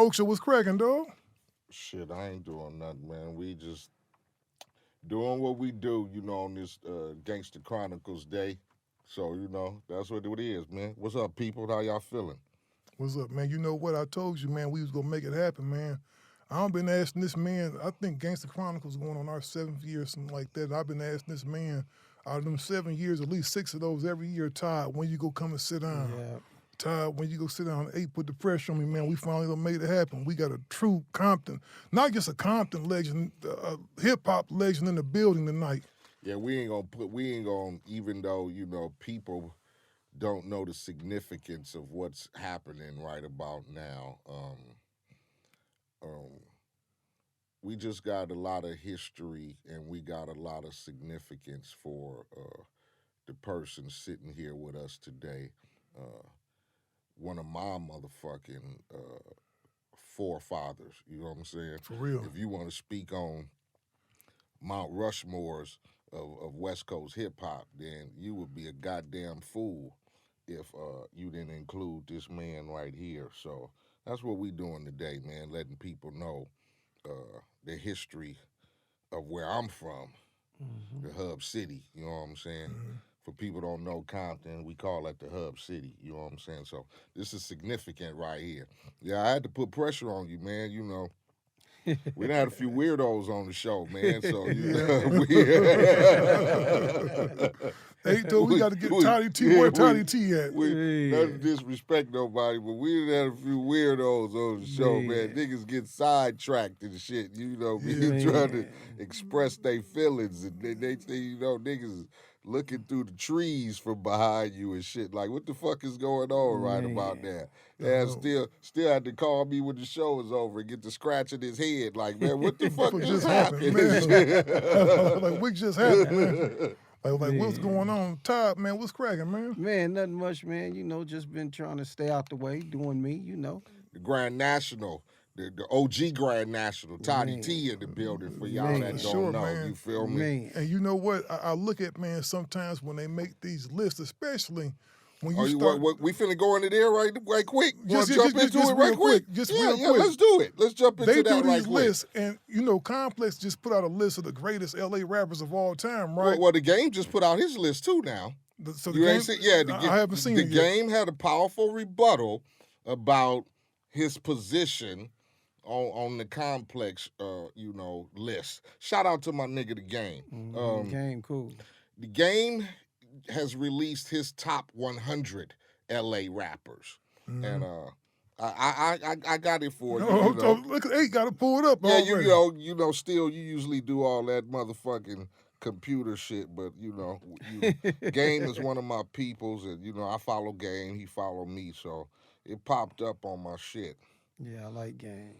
Oksha, what's cracking, dog? Shit, I ain't doing nothing, man. We just doing what we do, on this Gangster Chronicles day. So, that's what it is, man. What's up, people? How y'all feeling? What's up, man? You know what? I told you, man, we was gonna make it happen, man. I've been asking this man, I think Gangster Chronicles going on our 7th year, something like that. I've been asking this man, out of them 7 years, at least 6 of those every year, Todd, when you go come and sit down. Yeah. Todd, when you go sit down, Eiht put the pressure on me, man. We finally done made it happen. We got a true Compton, not just a Compton legend, a hip-hop legend in the building tonight. Yeah, even though, people don't know the significance of what's happening right about now. We just got a lot of history and we got a lot of significance for the person sitting here with us today. One of my motherfucking forefathers, you know what I'm saying? For real. If you want to speak on Mount Rushmores of West Coast hip hop, then you would be a goddamn fool if you didn't include this man right here. So that's what we doing today, man, letting people know the history of where I'm from, the Hub City, you know what I'm saying? Mm-hmm. For people who don't know Compton, we call that the Hub City, you know what I'm saying? So this is significant right here. Yeah, I had to put pressure on you, man, We done had a few weirdos on the show, man. So Eiht, though, we got to get Toddy Tee. Where Toddy Tee at? Not to disrespect nobody, but we done had a few weirdos on the show, man. Niggas get sidetracked and shit. Trying to express their feelings, and they think niggas looking through the trees from behind you and shit. Like, what the fuck is going on right about that? Yeah, still had to call me when the show was over and get to scratching his head. Like, man, what the fuck just happened? Like, what just happened, man? Like what's going on? Todd, man, what's cracking, man? Man, nothing much, man. Just been trying to stay out the way, doing me, The Grand National. The OG Grand National, Toddy Tee in the building for y'all that don't know. Man. You feel me? Man. And you know what? I look at, man, sometimes when they make these lists, especially when you start... we finna go into there right quick? Just jump into it right quick? Real quick. Let's do it. Let's jump into that right quick. They do these lists, and, Complex just put out a list of the greatest L.A. rappers of all time, right? Well, the Game just put out his list, too, now. So I haven't seen it yet. The Game had a powerful rebuttal about his position on the Complex, list. Shout out to my nigga, The Game. Game, cool. The Game has released his top 100 L.A. rappers, and I got it for you. Look, Eiht got to pull it up. Yeah, already. Still, you usually do all that motherfucking computer shit, but Game is one of my peoples, and I follow Game, he follow me, so it popped up on my shit. Yeah, I like Game.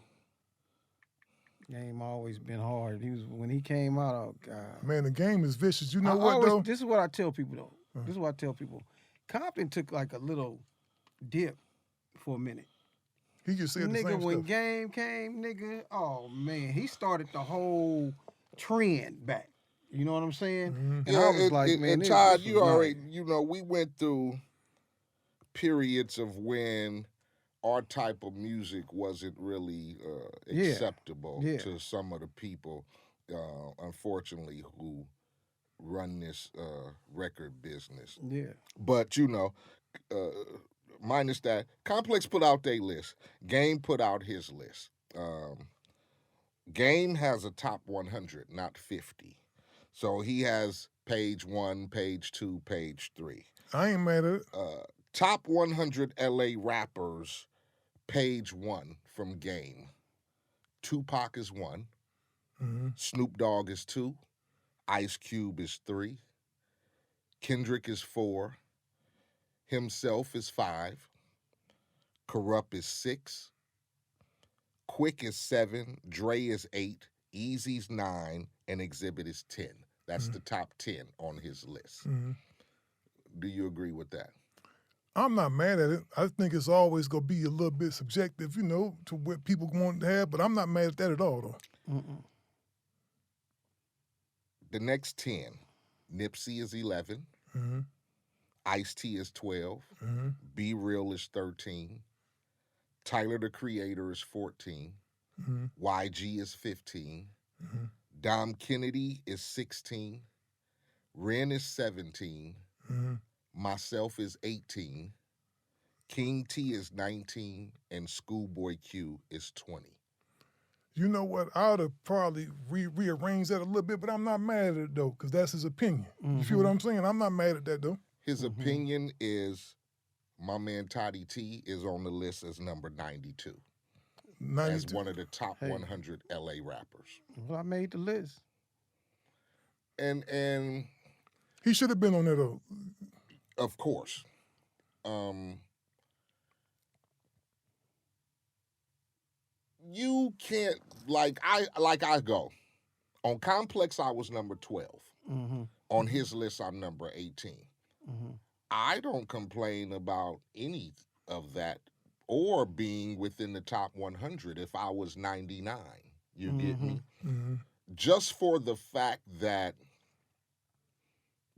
Game always been hard. When he came out, oh God. Man, the Game is vicious. You know what, though? This is what I tell people, though. This is what I tell people. Compton took like a little dip for a minute. He just said the same when stuff. Game came, oh man, he started the whole trend back. You know what I'm saying? Mm-hmm. And I was like, man, and Todd, you already, we went through periods of when our type of music wasn't really acceptable to some of the people, unfortunately, who run this record business. Yeah. But, minus that, Complex put out their list. Game put out his list. Game has a top 100, not 50. So he has page 1, page 2, page 3. I ain't mad at it. Top 100 LA rappers, page 1 from Game. Tupac is 1. Mm-hmm. Snoop Dogg is 2. Ice Cube is 3. Kendrick is 4. Himself is 5. Corrupt is 6. Quik is 7. Dre is 8. Eazy's 9. And Exhibit is 10. That's the top 10 on his list. Mm-hmm. Do you agree with that? I'm not mad at it. I think it's always going to be a little bit subjective, to what people want to have, but I'm not mad at that at all, though. Mm-mm. The next 10, Nipsey is 11. Mm-hmm. Ice-T is 12. Mm-hmm. Be Real is 13. Tyler the Creator is 14. Mm-hmm. YG is 15. Mm-hmm. Dom Kennedy is 16. Ren is 17. Mm-hmm. Myself is 18. King T is 19. And Schoolboy Q is 20. You know what? I would have probably rearranged that a little bit, but I'm not mad at it, though, because that's his opinion. You feel what I'm saying? I'm not mad at that, though. His opinion is my man Toddy Tee is on the list as number 92. 92. As one of the top 100 LA rappers. Well, I made the list. And he should have been on there, though. Of course. You can't, like I go. On Complex, I was number 12. On his list, I'm number 18. I don't complain about any of that or being within the top 100 if I was 99. You get me? Just for the fact that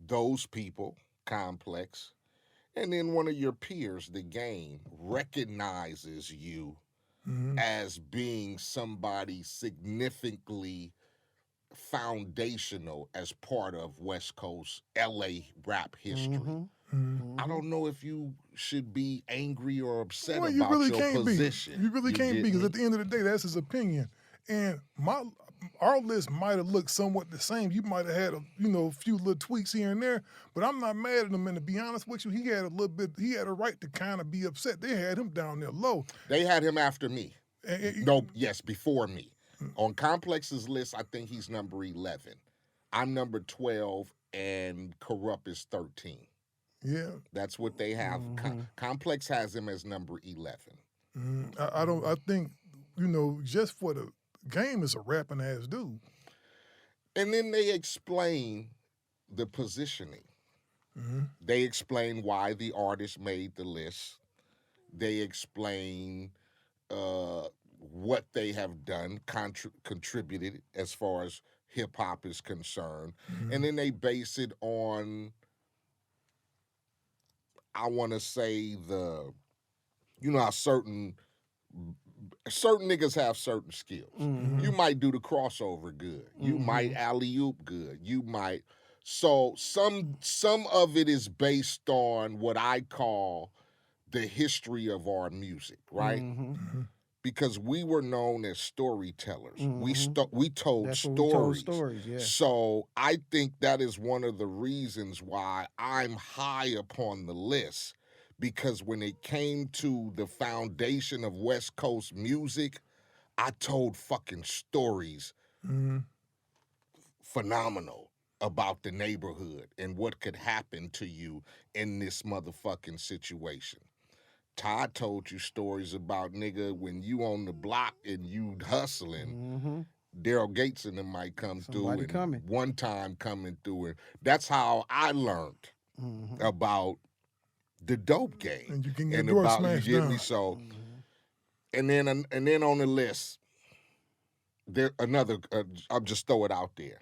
those people, Complex, and then one of your peers, The Game, recognizes you as being somebody significantly foundational as part of West Coast LA rap history. I don't know if you should be angry or upset about your position. You really can't be, because at the end of the day, that's his opinion. And our list might have looked somewhat the same. You might have had a few little tweaks here and there, but I'm not mad at him. And to be honest with you, he had a right to kind of be upset. They had him down there low. They had him after me. Before me. On Complex's list, I think he's number 11. I'm number 12, and Corrupt is 13. Yeah. That's what they have. Complex has him as number 11. I think, just for the Game is a rapping ass dude. And then they explain the positioning. They explain why the artist made the list. They explain what they have done, contributed as far as hip hop is concerned. And then they base it on, I want to say, how certain niggas have certain skills. You might do the crossover good. You might alley-oop good. You might. So some of it is based on what I call the history of our music, right? Because we were known as storytellers. We told stories. So I think that is one of the reasons why I'm high up on the list. Because when it came to the foundation of West Coast music, I told fucking stories phenomenal about the neighborhood and what could happen to you in this motherfucking situation. Todd told you stories about, nigga, when you on the block and you hustling, Daryl Gates and them might come through. And one time coming through. And that's how I learned about the dope game. And you can get door smashed down. So, and then on the list, I'll just throw it out there.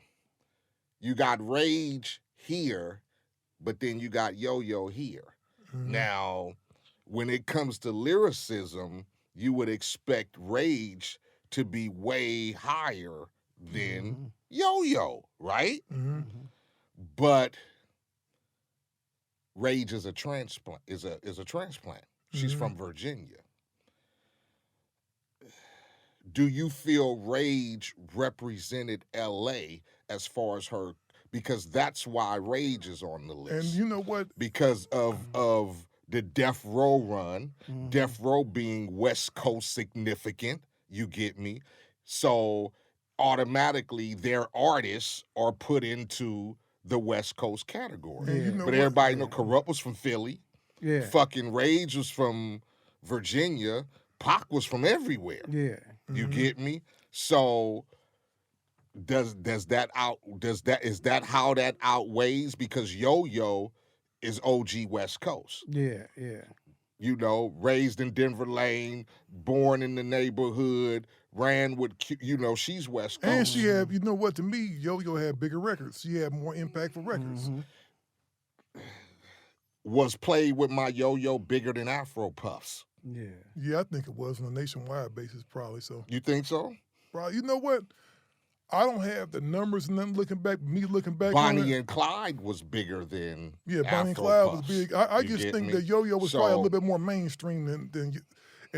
You got Rage here, but then you got Yo-Yo here. Now, when it comes to lyricism, you would expect Rage to be way higher than Yo-Yo, right? But Rage is a transplant. Is a transplant. She's from Virginia. Do you feel Rage represented LA as far as her? Because that's why Rage is on the list. And you know what? Because of the Death Row run, Death Row being West Coast significant, you get me? So automatically their artists are put into the West Coast category. But everybody know Corrupt was from Philly. Fucking Rage was from Virginia. Pac was from everywhere. You get me? So is that how that outweighs? Because Yo-Yo is OG West Coast. Raised in Denver Lane, born in the neighborhood, ran with, she's West Coast. And she had, to me, Yo-Yo had bigger records. She had more impactful records. Was played with my Yo-Yo bigger than Afro Puffs. Yeah. Yeah, I think it was on a nationwide basis, probably. So, You think so? probably, you know what? I don't have the numbers and then looking back, me looking back on Bonnie it. and Clyde was bigger than Yeah, Bonnie and Afro Clyde was Puffs. big. I You just get think me? that Yo-Yo was probably a So- little bit more mainstream than you.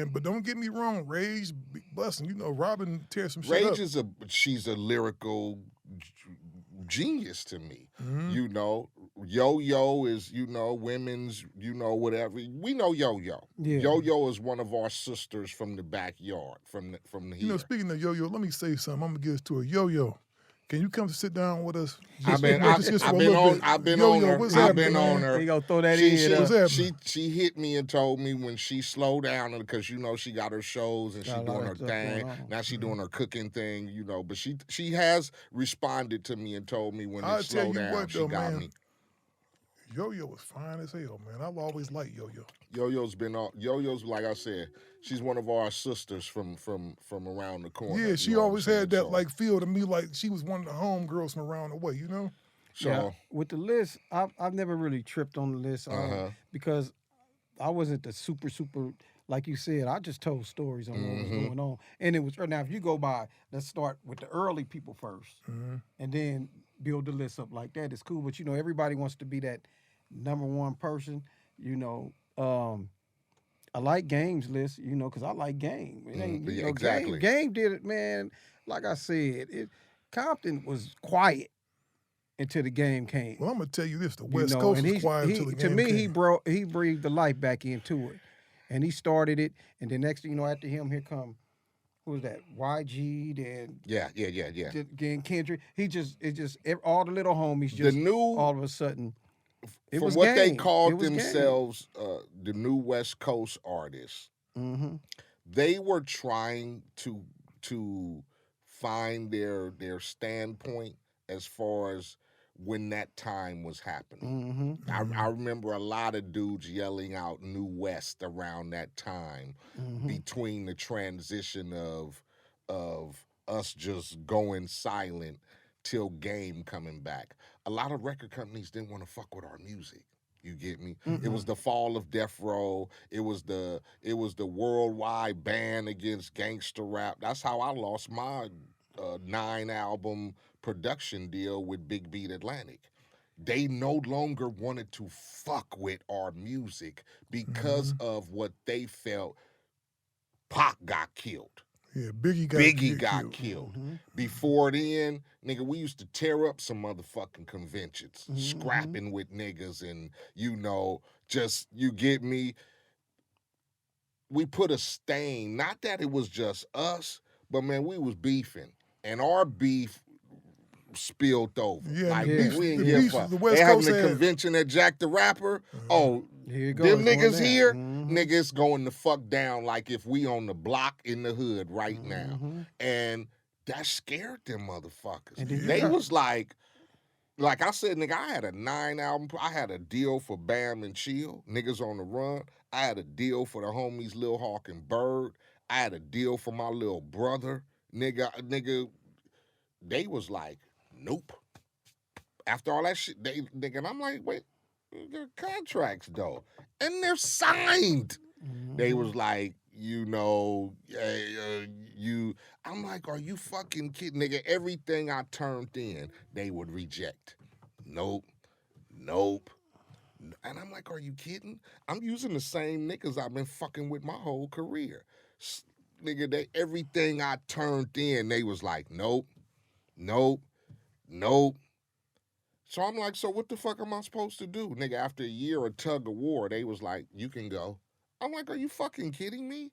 But don't get me wrong, Rage be busting. You know, Robin tears some shit Rage up. is she's a lyrical genius to me. Mm-hmm. You know, Yo-Yo is, you know, women's, you know, whatever. We know Yo-Yo. Yeah. Yo-Yo is one of our sisters from the backyard, from here. You know, speaking of Yo-Yo, let me say something. I'm gonna give this to her. Yo-Yo, can you come sit down with us? I've been for a little on bit? I've been Yo-Yo, on her. what's I've happening, been man? on her. They gonna throw that She, in. What's happening? she hit me and told me when she slowed down because you know she got her shows and she Got a lot doing of her stuff thing. going on. Now she doing her cooking thing, you know. But she has responded to me and told me when I'll it tell slowed you down, what, she though, got man. me. Yo-Yo was fine as hell, man. I've always liked Yo-Yo. Yo-Yo's like I said, she's one of our sisters from around the corner. Yeah, you she know what I'm always saying? had that So- like feel to me, like she was one of the homegirls from around the way. You know? So Yeah, with the list, I've never really tripped on the list because I wasn't the super like you said. I just told stories on what was going on, and it was now. If you go by, let's start with the early people 1st, and then build the list up like that. It's cool, but you know everybody wants to be that number one person. You know, I like Game's list. You know, because I like Game. It ain't you know, exactly. Game did it, man. Like I said, Compton was quiet until the Game came. Well, I'm gonna tell you this: the You West know, Coast and was quiet until the to game me, came. he breathed the life back into it, and he started it. And then next thing you know, after him, here come who was that? YG, then yeah. again Kendrick. All the little homies just new all of a sudden. It from was what they Game. called It was Game. themselves, the new West Coast artists, they were trying to find their standpoint as far as when that time was happening. I remember a lot of dudes yelling out New West around that time between the transition of us just going silent till Game coming back. A lot of record companies didn't want to fuck with our music. You get me? It was the fall of Death Row. It was the worldwide ban against gangster rap. That's how I lost my 9-album production deal with Big Beat Atlantic. They no longer wanted to fuck with our music because of what they felt. Pac got killed. Yeah, Biggie got killed. Before then, nigga, we used to tear up some motherfucking conventions, scrapping with niggas and, you know, just, you get me? We put a stain, not that it was just us, but man, we was beefing. And our beef spilled over. Yeah, like, the beef- we ain't the give a beef fuck. the West They having Coast a had- convention at Jack the Rapper. Oh, Here you go. them it's going niggas down. here, niggas going the fuck down like if we on the block in the hood right now. And that scared them motherfuckers. And then They you got- was like I said, nigga, I had a 9-album. I had a deal for Bam and Chill, niggas on the run. I had a deal for the homies Lil Hawk and Bird. I had a deal for my little brother. Nigga, they was like, nope. After all that shit, nigga, and I'm like, wait, their contracts though. And they're signed. They was like, you know, I'm like, are you fucking kidding? Nigga, everything I turned in, they would reject. Nope. And I'm like, are you kidding? I'm using the same niggas I've been fucking with my whole career. Nigga, everything I turned in, they was like, nope. So I'm like, so what the fuck am I supposed to do? Nigga, after a year of tug of war, they was like, you can go. I'm like, are you fucking kidding me?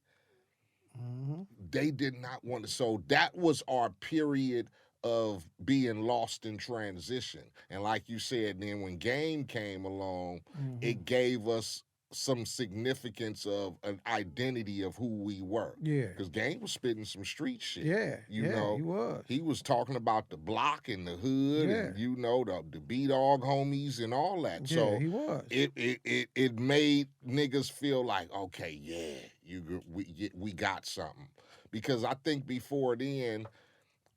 They did not want to. So that was our period of being lost in transition. And like you said, then when Game came along, it gave us some significance of an identity of who we were. Yeah. Because Game was spitting some street shit. Yeah. You yeah, know, he was. He was talking about the block and the hood and, you know, the B-Dog homies and all that. Yeah, So he was. it made niggas feel like, okay, yeah, we got something. Because I think before then,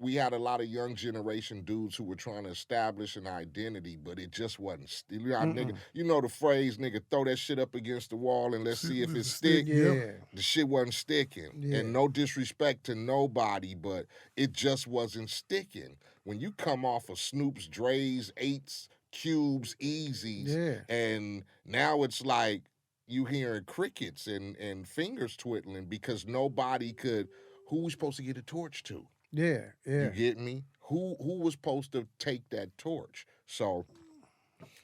we had a lot of young generation dudes who were trying to establish an identity, but it just wasn't. Nigga, you know the phrase, nigga, throw that shit up against the wall and let's see if it stick. Yeah. The shit wasn't sticking. Yeah. And no disrespect to nobody, but it just wasn't sticking. When you come off of Snoop's, Dre's, Eights, Cubes, Easies, and now it's like you hearing crickets and fingers twiddling because nobody could. Who was supposed to get a torch to? Yeah. You get me? Who was supposed to take that torch? So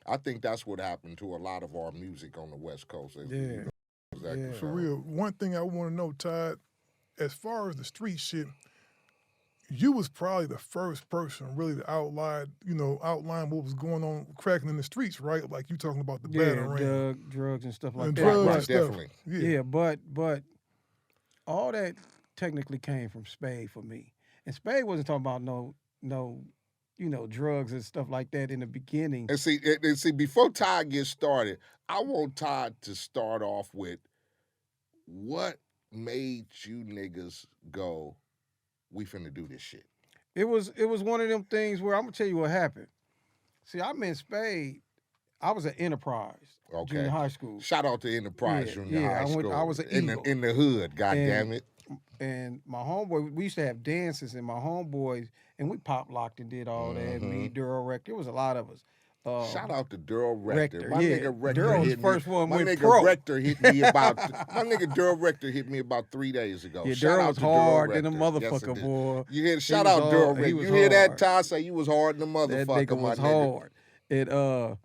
I think that's what happened to a lot of our music on the West Coast. For real. One thing I want to know, Todd, as far as the street shit, you was probably the first person really to outline what was going on, cracking in the streets, right? Like you talking about the Batterram. drugs and stuff like and that. Drugs Right, and stuff. definitely. Yeah, but all that technically came from Spade for me. And Spade wasn't talking about no, drugs and stuff like that in the beginning. And see, before Todd gets started, I want Todd to start off with what made you niggas go, we finna do this shit. It was one of them things where I'm gonna tell you what happened. See, I met Spade. I was at Enterprise junior high school. Shout out to Enterprise junior high school. I was an Eagle. in the hood. God damn it. And my homeboy, we used to have dances, and my homeboys, and we pop locked and did all that. Me, Durrell Rector, there was a lot of us. Shout out to Durrell Rector. My nigga Rector Durrell's hit first me. one My went nigga pro. Rector hit me about. My nigga Durrell Rector hit me about 3 days ago. Yeah, Shout Durrell out was to hard Durrell than a Rector. motherfucker, Yes, boy. You hear? Shout out Durrell Rector. You hear that, Todd? Say you was hard than a motherfucker. That nigga my was nigga. hard. It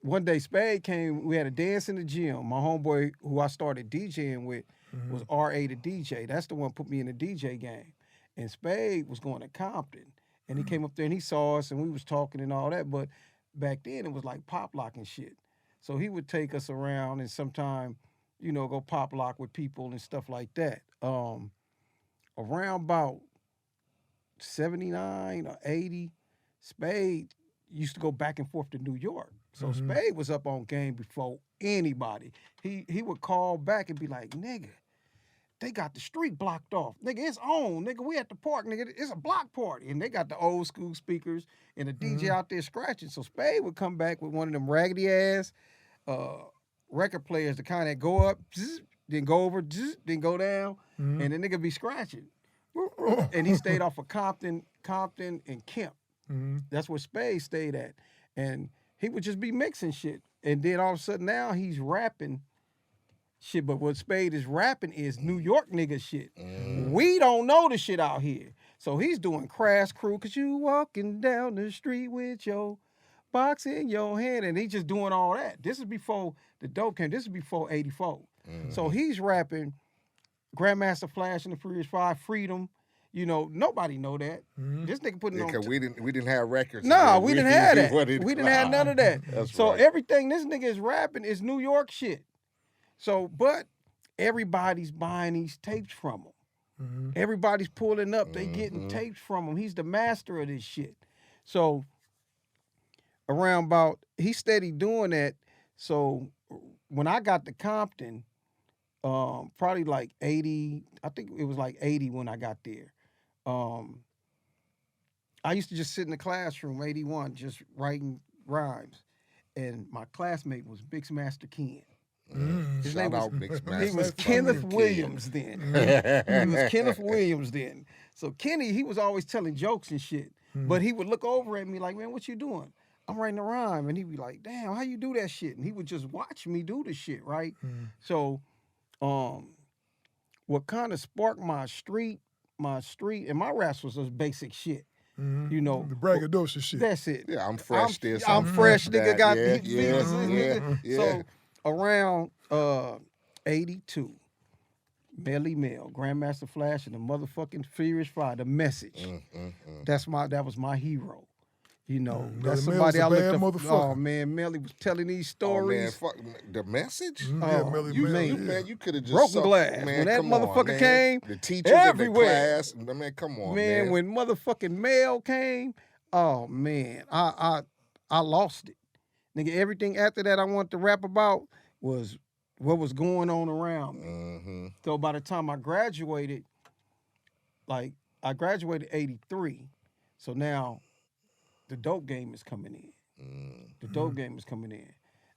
one day Spade came. We had a dance in the gym. My homeboy, who I started DJing with, was R.A. the DJ. That's the one put me in the DJ game. And Spade was going to Compton, and he came up there and he saw us, and we was talking and all that. But back then it was like pop lock and shit. So he would take us around and sometime, go pop lock with people and stuff like that. Around about 79 or 80, Spade used to go back and forth to New York. So Spade was up on game before anybody. He would call back and be like, nigga, they got the street blocked off. Nigga, it's on. Nigga, we at the park. Nigga, it's a block party. And they got the old school speakers and the DJ out there scratching. So Spade would come back with one of them raggedy ass record players, the kind that go up, then go over, then go down, and the nigga be scratching. And he stayed off of Compton and Kemp. That's where Spade stayed at. And he would just be mixing shit. And then all of a sudden now he's rapping shit. But what Spade is rapping is New York nigga shit. We don't know the shit out here. So he's doing Crash Crew, cause you walking down the street with your box in your hand. And he just doing all that. This is before the dope came. This is before 84. So he's rapping Grandmaster Flash and the Furious 5, Freedom. Nobody know that. This nigga putting on. Cause we didn't have records. Nah, we didn't have that. We didn't have none of that. That's so right. everything this nigga is rapping is New York shit. So, but everybody's buying these tapes from him. Everybody's pulling up. They getting tapes from him. He's the master of this shit. So around about, he steady doing that. So when I got to Compton, probably like 80, I think it was like 80 when I got there. I used to just sit in the classroom, 81, just writing rhymes. And my classmate was Mixmaster Ken. His name was, Mixmaster. he was Kenneth Williams then. He was Kenneth Williams then. So Kenny, he was always telling jokes and shit. But he would look over at me like, man, what you doing? I'm writing a rhyme. And he'd be like, damn, how you do that shit? And he would just watch me do the shit, right? So what kind of sparked my street, and my raps was just basic shit. The braggadocious shit. That's it. Yeah, I'm fresh. I'm fresh, nigga. Got yeah. So around 82, Melly Mel, Grandmaster Flash, and the motherfucking Furious 5, The Message. That was my hero. That's somebody I looked up. Oh man, Melly was telling these stories. Oh man, fuck the Message. You could have just broken glass. Man, when that motherfucker came, the teachers everywhere. in the class. Man, come on, man. When motherfucking Mel came, oh man, I lost it, nigga. Everything after that I wanted to rap about was what was going on around me. So by the time I graduated, like I graduated 83, so now the dope game is coming in. The dope game is coming in.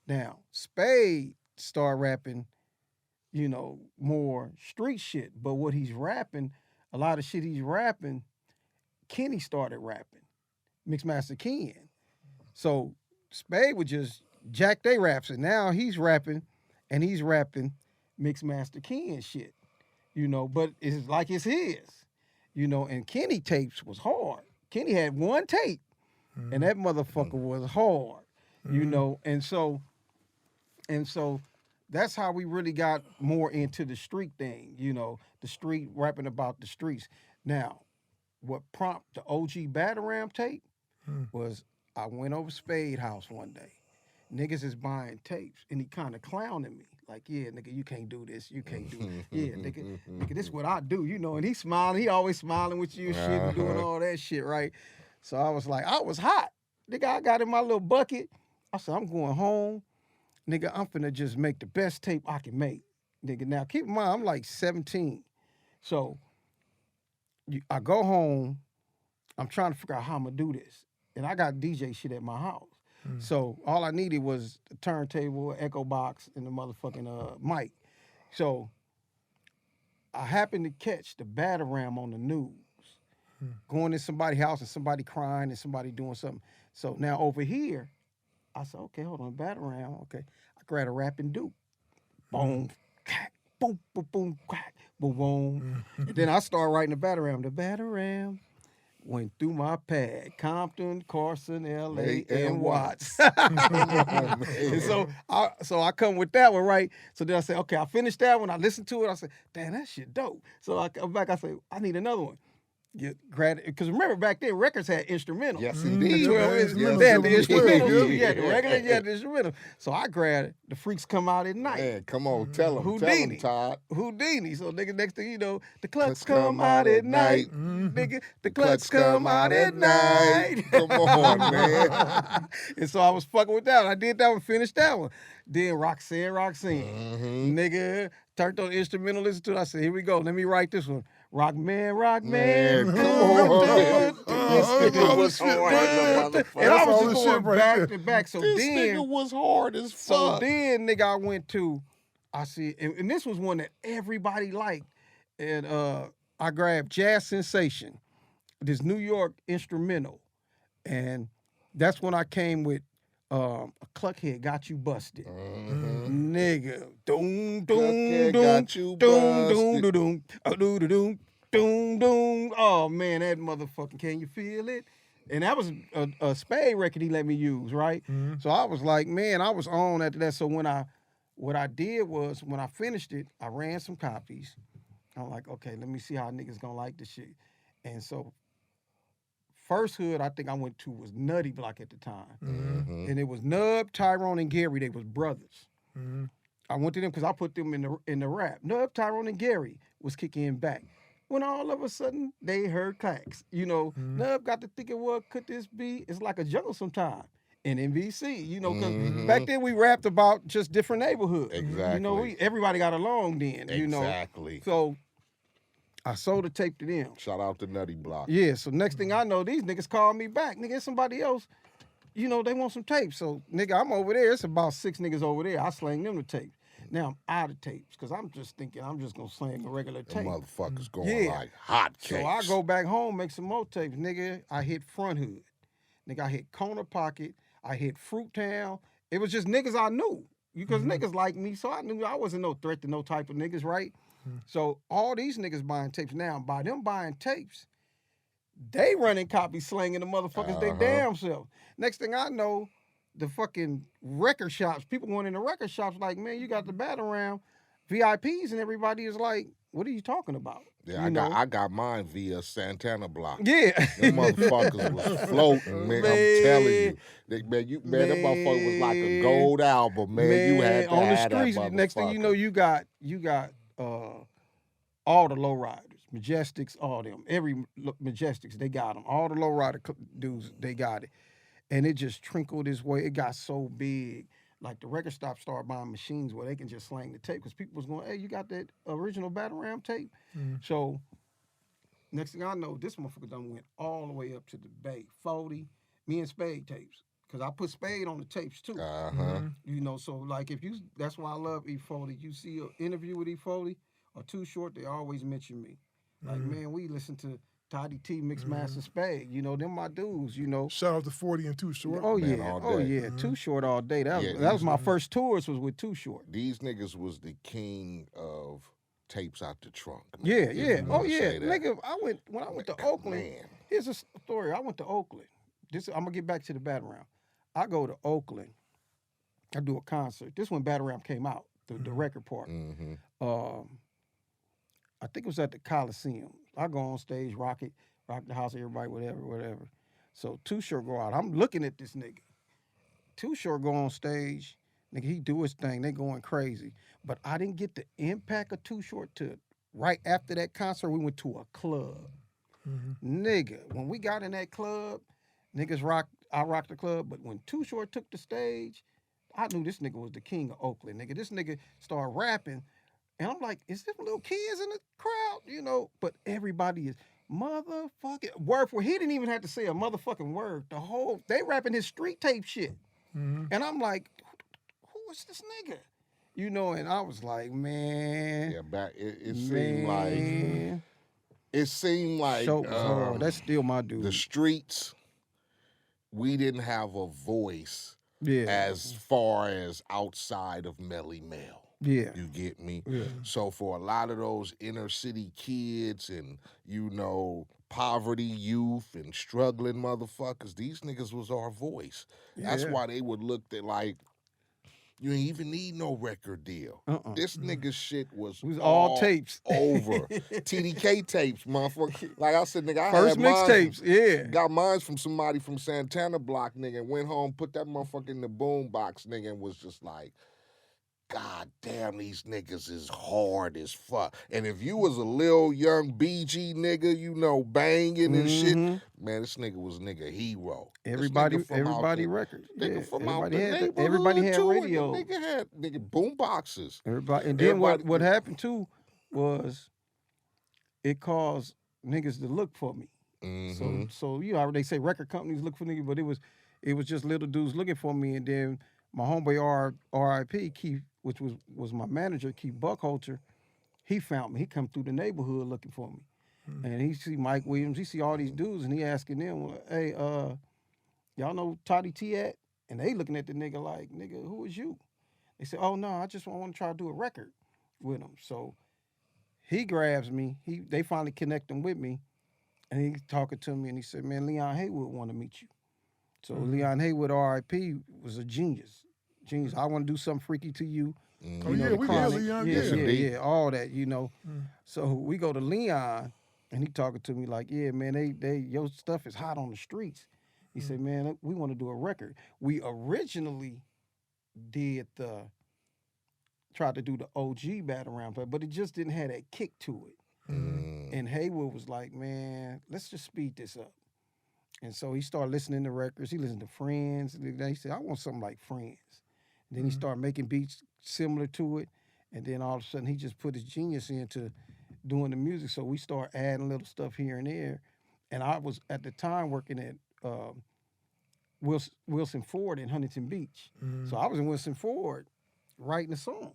Now, Spade started rapping, more street shit. But what he's rapping, a lot of shit he's rapping, Kenny started rapping. Mixmaster Ken. So Spade would just jack they raps, and now he's rapping, and he's rapping Mixmaster Ken shit. But it's like it's his. And Kenny tapes was hard. Kenny had one tape, and that motherfucker was hard. And so that's how we really got more into the street thing, the street rapping about the streets. Now, what prompted the OG Batterram tape was I went over Spade house one day. Niggas is buying tapes, and he kind of clowning me. Like, yeah, nigga, you can't do this. You can't do it. Yeah, nigga, this is what I do, and he smiling. He always smiling with you and shit and doing all that shit, right? So I was like, I was hot. Nigga, I got in my little bucket. I said, I'm going home. Nigga, I'm finna just make the best tape I can make. Nigga, now keep in mind, I'm like 17. So I go home. I'm trying to figure out how I'm gonna do this. And I got DJ shit at my house. So all I needed was a turntable, echo box, and the motherfucking mic. So I happened to catch the Batterram on the news. Going to somebody's house and somebody crying and somebody doing something. So now over here, I said, okay, hold on, Batterram. Okay. I grabbed a rapping Duke. Boom, crack, boom, boom, boom, crack, boom, boom. And then I started writing the Batterram. The Batterram went through my pad. Compton, Carson, L.A., and Watts. And so I come with that one, right? So then I say, okay, I finished that one. I listened to it. I said, damn, that shit dope. So I come back. I say, I need another one. Because remember back then records had instrumentals. Yes, indeed. They had the instrumentals. You had the regular, you had the instrumental. So I grabbed The Freaks Come Out at Night. Man, come on, tell them. Houdini. Tell them, Todd. Houdini. So nigga, next thing you know, the clucks come out at night. Nigga, the clucks come out at night. Come on, man. And so I was fucking with that one. I did that one, finished that one. Then Roxanne. Nigga, turned on the instrumental, listened to it. I said, here we go. Let me write this one. Rock man. Come on. It was hard. And I was just going back to back. So This then, nigga was hard as fuck. so then, nigga, I went to, I see, and this was one that everybody liked. And I grabbed Jazz Sensation, this New York instrumental. And that's when I came with a Cluckhead Got You Busted. Nigga. Doom, Cluckhead doom, Got You doom, doom. Oh, man, that motherfucking, can you feel it? And that was a Spade record he let me use, right? So I was like, man, I was on after that. So what I did was, when I finished it, I ran some copies. I'm like, okay, let me see how niggas gonna like this shit. And so first hood I think I went to was Nutty Block at the time. And it was N.W.A, Tyrone, and Gary. They was brothers. I went to them because I put them in the rap. N.W.A, Tyrone, and Gary was kicking back. When all of a sudden they heard clacks. N.W.A got to thinking, what could this be? It's like a jungle sometime. In NBC, because back then we rapped about just different neighborhoods. Exactly. Everybody got along then, Exactly. So I sold the tape to them. Shout out to Nutty Block. Yeah, so next thing I know, these niggas called me back. Nigga, it's somebody else, they want some tapes. So, nigga, I'm over there. It's about 6 niggas over there. I slang them the tapes. Now I'm out of tapes because I'm just thinking I'm just going to slang a regular tape. The motherfuckers going like hot cakes. So I go back home, make some more tapes. Nigga, I hit Front Hood. Nigga, I hit Corner Pocket. I hit Fruit Town. It was just niggas I knew. Because niggas like me, so I knew I wasn't no threat to no type of niggas, right? So all these niggas buying tapes now. By them buying tapes, they running copies, slanging the motherfuckers they damn self. Next thing I know, the fucking record shops, people going in the record shops like, man, you got the Batterram, VIPs, and everybody is like, what are you talking about? Yeah, I got mine via Santana Block. Yeah. Them motherfuckers was floating, man. I'm telling you. That motherfucker was like a gold album, man. You had to on the have streets. that Next thing you know, you got all the lowriders, Majestics, all them. Every Majestics, they got them. All the lowrider dudes, they got it. And it just trickled this way. It got so big. Like the record stop started buying machines where they can just slang the tape because people was going, hey, you got that original Batterram tape? So Next thing I know, this motherfucker done went all the way up to the Bay. 40, me and Spade tapes. Cause I put Spade on the tapes too. You know, so like if you, that's why I love E40. You see an interview with E40 or Too Short, they always mention me. Like, man, we listen to Toddy Tee, Mixmaster Spade. You know, them my dudes, you know. Shout out to 40 and Too Short. Oh, Man, yeah. all Oh, day. yeah. Too Short all day. That was my first tours was with Too Short. These niggas was the king of tapes out the trunk. Yeah, if yeah. you Oh, wanna yeah. say that. Nigga, when I went to Oakland, Man. here's a story. I went to Oakland. I'm going to get back to the Batterram. I go to Oakland. I do a concert. This when Batterram came out, the record part. I think it was at the Coliseum. I go on stage, rock the house, everybody, whatever. So Too Short go out. I'm looking at this nigga. Too Short go on stage. Nigga, he do his thing. They going crazy. But I didn't get the impact of Too Short to right after that concert. We went to a club. Nigga, when we got in that club, I rocked the club. But when Too Short took the stage, I knew this nigga was the king of Oakland. Nigga, this nigga started rapping. And I'm like, is there little kids in the crowd? You know, but everybody is motherfucking word for. He didn't even have to say a motherfucking word. They rapping his street tape shit. And I'm like, who is this nigga? You know, and I was like, man. Yeah, it seemed like Show was hard. That's still my dude. the streets, we didn't have a voice Yeah. as far as outside of Melly Mel. Yeah. You get me? Yeah. So for a lot of those inner city kids and, you know, poverty youth and struggling motherfuckers, these niggas was our voice. That's Yeah. why they would look at like, you ain't even need no record deal. This nigga shit was all tapes. over. TDK tapes, motherfucker. Like I said, nigga, I First had mine mixtapes, yeah. Got mine from somebody from Santana Block, nigga, and went home, put that motherfucker in the boom box, nigga, and was just like, God damn, these niggas is hard as fuck. And if you was a little young BG nigga, you know, banging and shit, man, this nigga was nigga hero. Everybody records. Yeah. Everybody had radio. Nigga had boom boxes. Everybody, and then what happened too was it caused niggas to look for me. So you know they say record companies look for niggas, but it was just little dudes looking for me. And then my homeboy R.I.P. Keith, which was my manager, Keith Buckholter, he found me. He come through the neighborhood looking for me. And he see Mike Williams, he see all these dudes, and he asking them, hey, y'all know Toddy Tee at? And they looking at the nigga like, nigga, who is you? They said, oh no, I just want to try to do a record with him. So he grabs me. They finally connect him with me, and he's talking to me, and he said, man, Leon Haywood want to meet you. So Leon Haywood, R.I.P., was a genius. I want to do something freaky to you. Oh, yeah, we got Leon. Yeah, all that, you know. So we go to Leon, and he talking to me like, yeah, man, your stuff is hot on the streets. He said, man, we want to do a record. We originally tried to do the OG Batterram, but it just didn't have that kick to it. And Haywood was like, man, let's just speed this up. And so he started listening to records. He listened to Friends. And he said, I want something like Friends. And then he started making beats similar to it. And then all of a sudden, he just put his genius into doing the music. So we started adding little stuff here and there. And I was, at the time, working at Wilson Ford in Huntington Beach. So I was in Wilson Ford writing a song.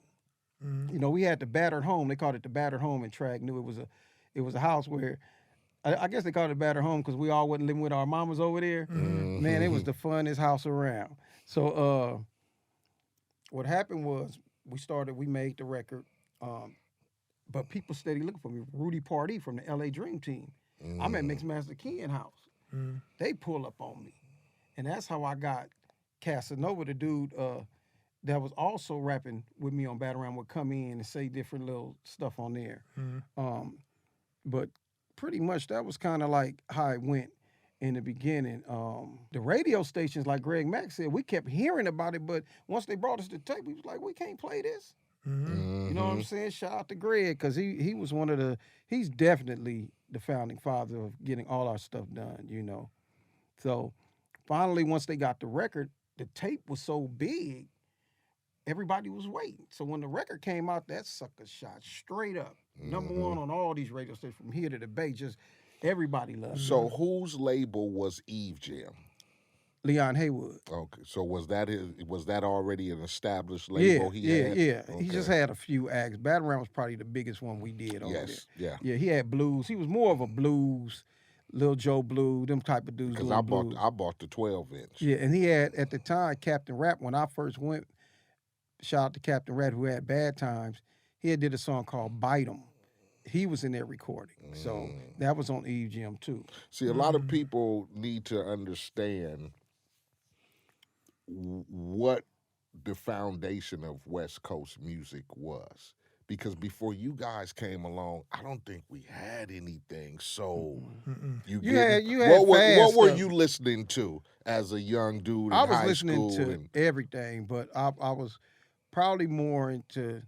You know, we had the battered home. They called it the battered home in Track New. It was a house where, I guess they called it battered home because we all wasn't living with our mamas over there. Man, it was the funnest house around. So what happened was we made the record, but people steady looking for me. Rudy Pardee from the LA Dream Team. I'm at Mixmaster Ken house. They pull up on me. And that's how I got Casanova, the dude that was also rapping with me on Batterram, would come in and say different little stuff on there. But pretty much that was kind of like how it went in the beginning. The radio stations, like Greg Mack said, we kept hearing about it, but once they brought us the tape, we was like, we can't play this. You know what I'm saying? Shout out to Greg, because he was he's definitely the founding father of getting all our stuff done, you know. So finally, once they got the record, the tape was so big, everybody was waiting. So when the record came out, that sucker shot straight up. #1 on all these radio stations from here to the Bay. Just Everybody loved So whose label was Eve Jam? Leon Haywood. Okay, so was that already an established label he had? Yeah. Okay. He just had a few acts. Batterram was probably the biggest one we did over there. Yeah. Yeah, he had blues. He was more of a blues, Lil Joe Blue, them type of dudes. Because doing I blues. bought the 12-inch. Yeah, and he had at the time Captain Rap. When I first went, shout out to Captain Rap who had Bad Times. He had did a song called Bite 'Em. He was in that recording, so that was on Eve Jam too. See, a lot of people need to understand what the foundation of West Coast music was. Because before you guys came along, I don't think we had anything. So you had what were you listening to as a young dude in high school? I was listening to everything, but I was probably more into.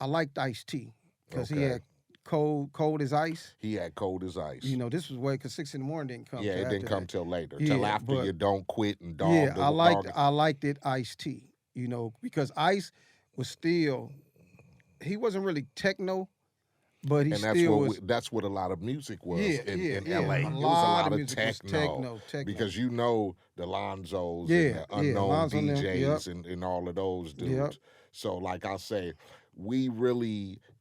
I liked Ice T because he had Cold as Ice. He had Cold as Ice. You know, this was way because 6 in the morning didn't come. Yeah, it didn't come till later, till Yeah, after but- you Don't Quit and Dog. Yeah, I liked it Ice T. You know, because Ice was still. He wasn't really techno, but he still was. That's what a lot of music was in yeah. LA. A It was a lot lot of of music was techno. Because you know the Lonzos and the unknown Lonzo and them, DJs and all of those dudes. Yep. So like I say,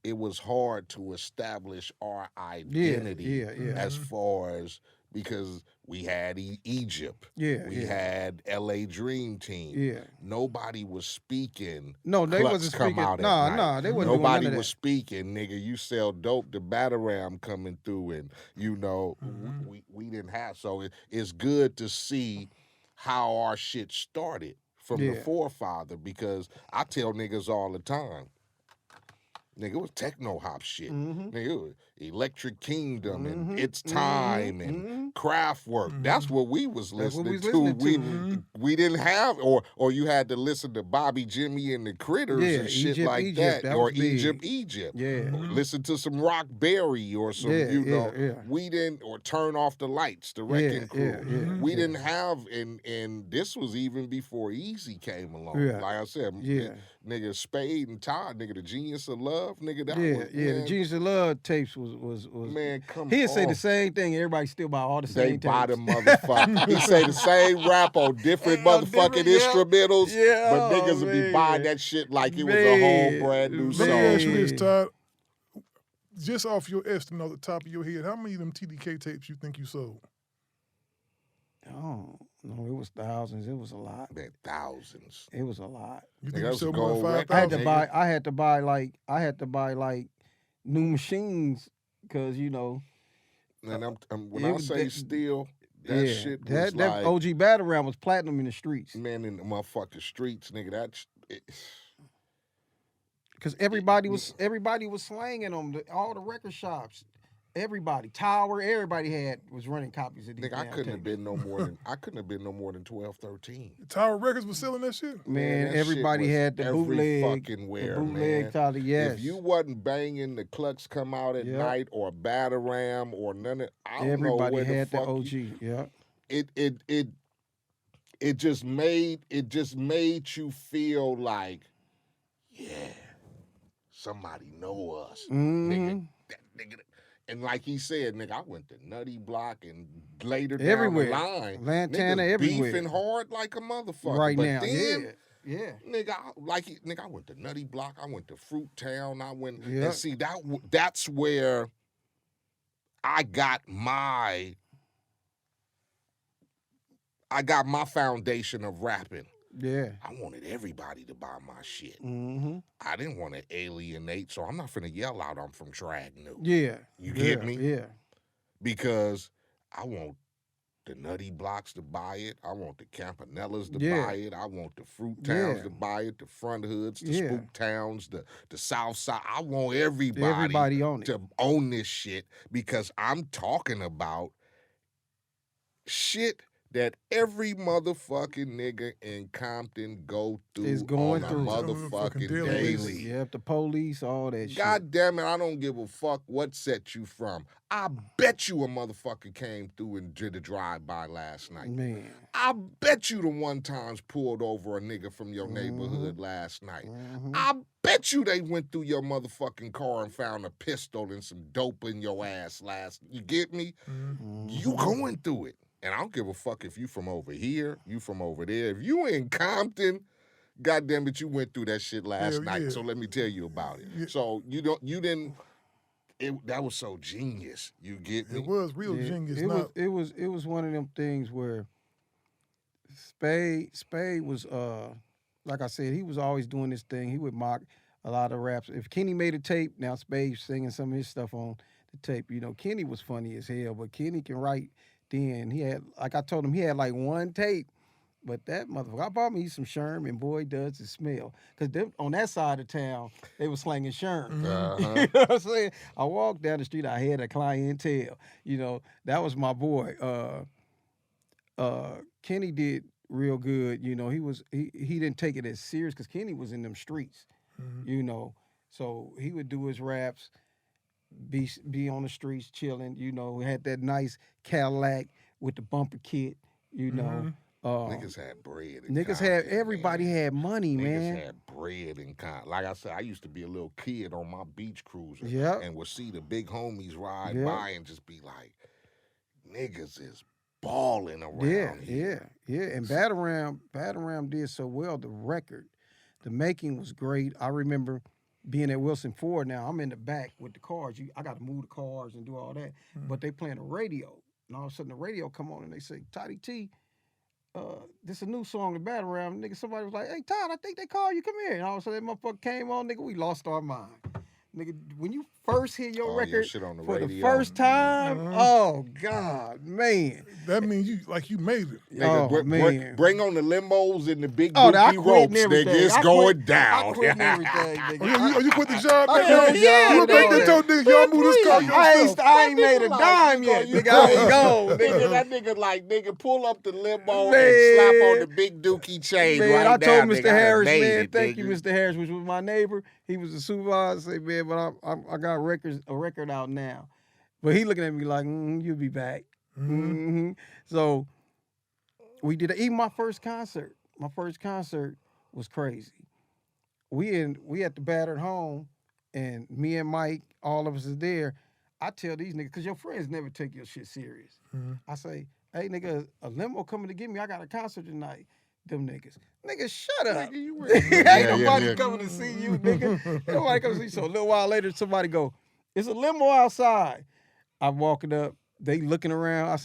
it was hard to establish our identity as far as, because we had Egypt. We had LA Dream Team. Yeah. Nobody was speaking. No, they Clucks wasn't come speaking. out at Nah, night. they wasn't Nobody doing none of was speaking, nigga. You sell dope, the Batterram coming through, and you know we didn't have. So it's good to see how our shit started from the forefather, because I tell niggas all the time, nigga, it was techno hop shit. Nigga, it was Electric Kingdom and It's Time and Kraftwerk. That's what we was listening to. We didn't have, or you had to listen to Bobby Jimmy and the Critters and shit like that, or Egypt. Yeah. Listen to some Rock Berry or some, we didn't, or Turn Off the Lights, the Wrecking Crew. We didn't have, and this was even before Easy came along. Yeah. Like I said, nigga, Spade and Todd, nigga, the Genius of Love, nigga, that was, the Genius of Love tapes was man, come he'd on. say the same thing, everybody still buy all the same tapes. They buy the motherfucker. He say the same rap on different motherfucking instrumentals, but niggas would be buying that shit like it was a whole brand new song. Let me ask you this, Todd. Just off your estimate off the top of your head, how many of them TDK tapes you think you sold? Oh, no, it was thousands. It was a lot. Man, thousands. It was a lot. You think Nigga, you sold that more was than a gold 5,000? I had to buy like new machines because And when I say Steele, that shit was that like, OG Batterram was platinum in the streets. man, in the motherfucking streets, nigga. Because everybody was slanging them. All the record shops, everybody, Tower, everybody was running copies of these. Nigga, I couldn't have been no more than 12, 13. Tower Records was selling that shit? Man, that everybody shit was had the every bootleg, fucking where, the bootleg man. Tower. Yes. If you wasn't banging the Clucks Come Out at Night or Batterram or none of, I don't everybody know where had the fuck the OG. It just made you feel like, yeah, somebody know us, nigga. And like he said, nigga, I went to Nutty Block and later down Everywhere. the line, Lantana, niggas everywhere. beefing hard like a motherfucker. Right but now, then, yeah. Nigga, I went to Nutty Block. I went to Fruit Town. I went and see that's where I got my foundation of rapping. Yeah. I wanted everybody to buy my shit. Mm-hmm. I didn't want to alienate, so I'm not finna yell out I'm from Drag New. Yeah. You get me? Yeah. Because I want the Nutty Blocks to buy it. I want the Campanellas to buy it. I want the Fruit Towns to buy it, the Front Hoods, the Spook Towns, the South Side. I want everybody on it. to own this shit, because I'm talking about shit that every motherfucking nigga in Compton go through Is going on a through. motherfucking Daily daily. basis. Yep, the police, all that shit. God damn it, I don't give a fuck what set you from. I bet you a motherfucker came through and did a drive-by last night. Man. I bet you the one times pulled over a nigga from your neighborhood last night. I bet you they went through your motherfucking car and found a pistol and some dope in your ass last. You get me? You going through it. And I don't give a fuck if you from over here, you from over there. If you in Compton, goddamn it, you went through that shit last night. Yeah. So let me tell you about it. Yeah. So that was so genius. You get me? It was real genius. It was one of them things where Spade was like I said, he was always doing this thing. He would mock a lot of raps. If Kenny made a tape, now Spade singing some of his stuff on the tape. You know, Kenny was funny as hell, but Kenny can write. Then he had, like I told him, he had like one tape. But that motherfucker, I bought me some Sherm, boy, does it smell. Because on that side of town, they was slanging Sherm. You know what I'm saying? I walked down the street, I had a clientele. You know, that was my boy. Kenny did real good. You know, he didn't take it as serious because Kenny was in them streets. You know, so he would do his raps, be on the streets chilling. You know, had that nice Cadillac with the bumper kit. You know. Niggas had bread. Everybody had money, man. Niggas had bread and like I said, I used to be a little kid on my beach cruiser and would see the big homies ride by and just be like, niggas is balling around here. Yeah. And Batterram did so well. The making was great. I remember being at Wilson Ford. Now I'm in the back with the cars. I got to move the cars and do all that. But they playing the radio, and all of a sudden the radio come on and they say, Toddy Tee. This a new song in Batterram. Nigga, somebody was like, hey, Todd, I think they called you. Come here. And all of a sudden that motherfucker came on, nigga, we lost our mind. Nigga, when you first hear your record for the first time, oh, God, man. That means you made it. Nigga, man. Bring on the limos and the big I dookie quit ropes, and nigga. everything. It's going down. I quit and everything, nigga. You quit the job, man? hell yeah, You make the told niggas, y'all move this car yourself. I ain't made a dime yet, nigga. I was gone. Nigga, that nigga, pull up the limo and slap on the big dookie chain Man, right I told now, Mr. nigga, Harris, made man, it, thank you, nigga. Mr. Harris, which was my neighbor. He was a supervisor. I say, man, but I got a record out now. But he looking at me like, you'll be back. So we did even my first concert. My first concert was crazy. We at the battered home, and me and Mike, all of us is there. I tell these niggas, because your friends never take your shit serious. I say, hey, nigga, a limo coming to get me. I got a concert tonight. Them niggas. Nigga, shut up. Ain't nobody coming to see you, nigga. Ain't nobody coming to see you. So a little while later, somebody go, it's a limo outside. I'm walking up. They looking around.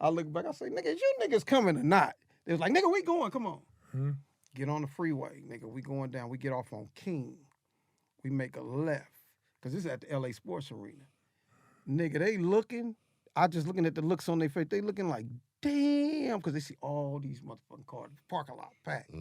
I look back. I say, nigga, is you niggas coming or not? They was like, nigga, we going. Come on. Get on the freeway. Nigga, we going down. We get off on King. We make a left. Because this is at the LA Sports Arena. Nigga, they looking. I just looking at the looks on their face. They looking like, damn, because they see all these motherfucking cars, parking lot packed.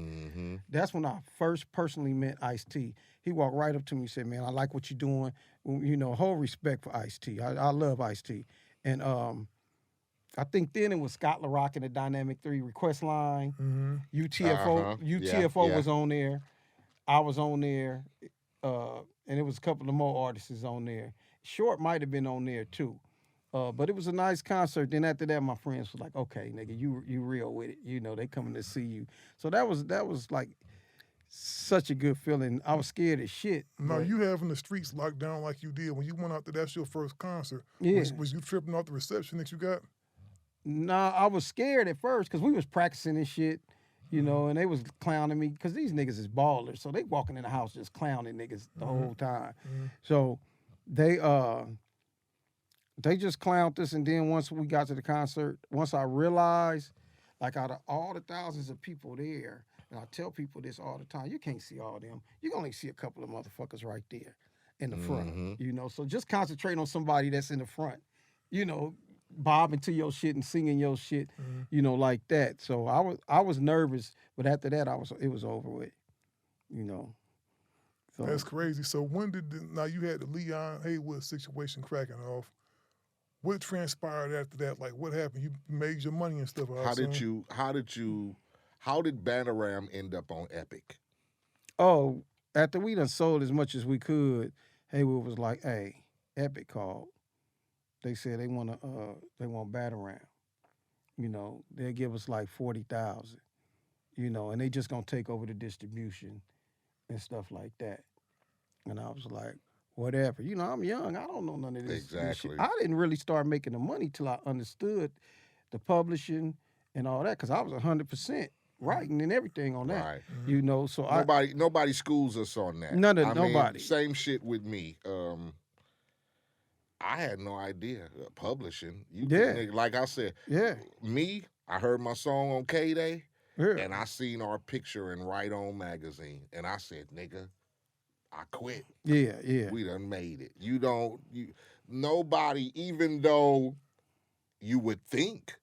That's when I first personally met Ice T. He walked right up to me and said, man, I like what you're doing. You know, whole respect for Ice T. I love Ice T. And I think then it was Scott LaRock and the Dynamic 3 Request Line. UTFO was on there. I was on there. And it was a couple of more artists on there. Short might have been on there too. But it was a nice concert. Then after that, my friends was like, okay, nigga, you real with it. You know, they coming to see you. So that was like such a good feeling. I was scared as shit. No, you having the streets locked down like you did when you went out there. That's your first concert. Yeah. Was you tripping off the reception that you got? Nah, I was scared at first because we was practicing this shit, you know, and they was clowning me because these niggas is ballers. So they walking in the house just clowning niggas the whole time. So they just clowned us, and then once we got to the concert, once I realized, like out of all the thousands of people there, and I tell people this all the time, you can't see all of them. You can only see a couple of motherfuckers right there in the front, you know? So just concentrate on somebody that's in the front, you know, bobbing to your shit and singing your shit, you know, like that. So I was nervous, but after that, it was over with, you know. So That's crazy. So when now you had the Leon Haywood situation cracking off. what transpired after that? Like, what happened? You made your money and stuff. How did Batterram end up on Epic? Oh, after we done sold as much as we could, Haywood was like, "Hey, Epic called. They said they want Batterram. You know, they'll give us like 40,000. You know, and they just gonna take over the distribution and stuff like that." And I was like, "Whatever. You know, I'm young. I don't know none of this. Exactly. This shit. I didn't really start making the money till I understood the publishing and all that, because I was 100% writing and everything on that. Right. You know, so nobody schools us on that. Nobody. Same shit with me. I had no idea publishing. Like I said. Yeah. Me, I heard my song on K-Day, Yeah. and I seen our picture in Right On magazine, and I said, "Nigga, I quit. Yeah. We done made it." Nobody, even though you would think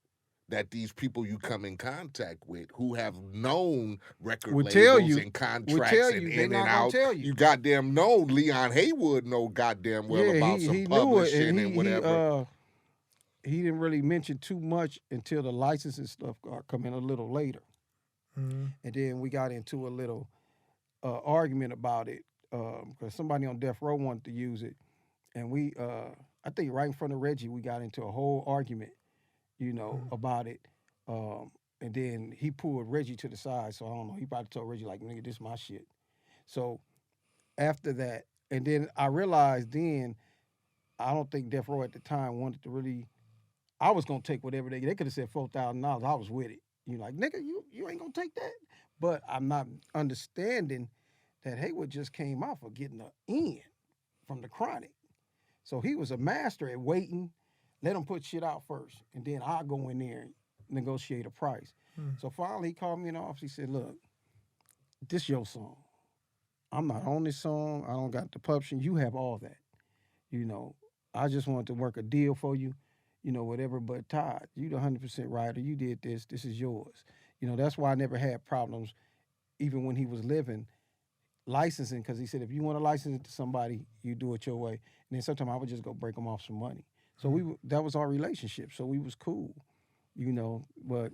that these people you come in contact with who have known record labels and contracts and in and out, you goddamn know Leon Haywood know goddamn well about some publishing and whatever. He didn't really mention too much until the licensing stuff come in a little later. Mm-hmm. And then we got into a little argument about it because somebody on Death Row wanted to use it. And we, I think right in front of Reggie, we got into a whole argument, you know, about it. And then he pulled Reggie to the side. So I don't know. He probably told Reggie, like, "Nigga, this is my shit." So after that, and then I realized then, I don't think Death Row at the time wanted to really, I was going to take whatever they could have said $4,000. I was with it. You like, "Nigga, you ain't going to take that?" But I'm not understanding that Haywood just came out for getting an in from the Chronic. So he was a master at waiting. Let him put shit out first. And then I'll go in there and negotiate a price. So finally he called me in the office. He said, "Look, this your song. I'm not on this song. I don't got the publishing. You have all that. You know, I just wanted to work a deal for you, you know, whatever. But Todd, you the 100% writer. You did this. This is yours." You know, that's why I never had problems, even when he was living, licensing, because he said, if you want to license it to somebody, you do it your way. And then sometimes I would just go break them off some money. So that was our relationship. So we was cool, you know. But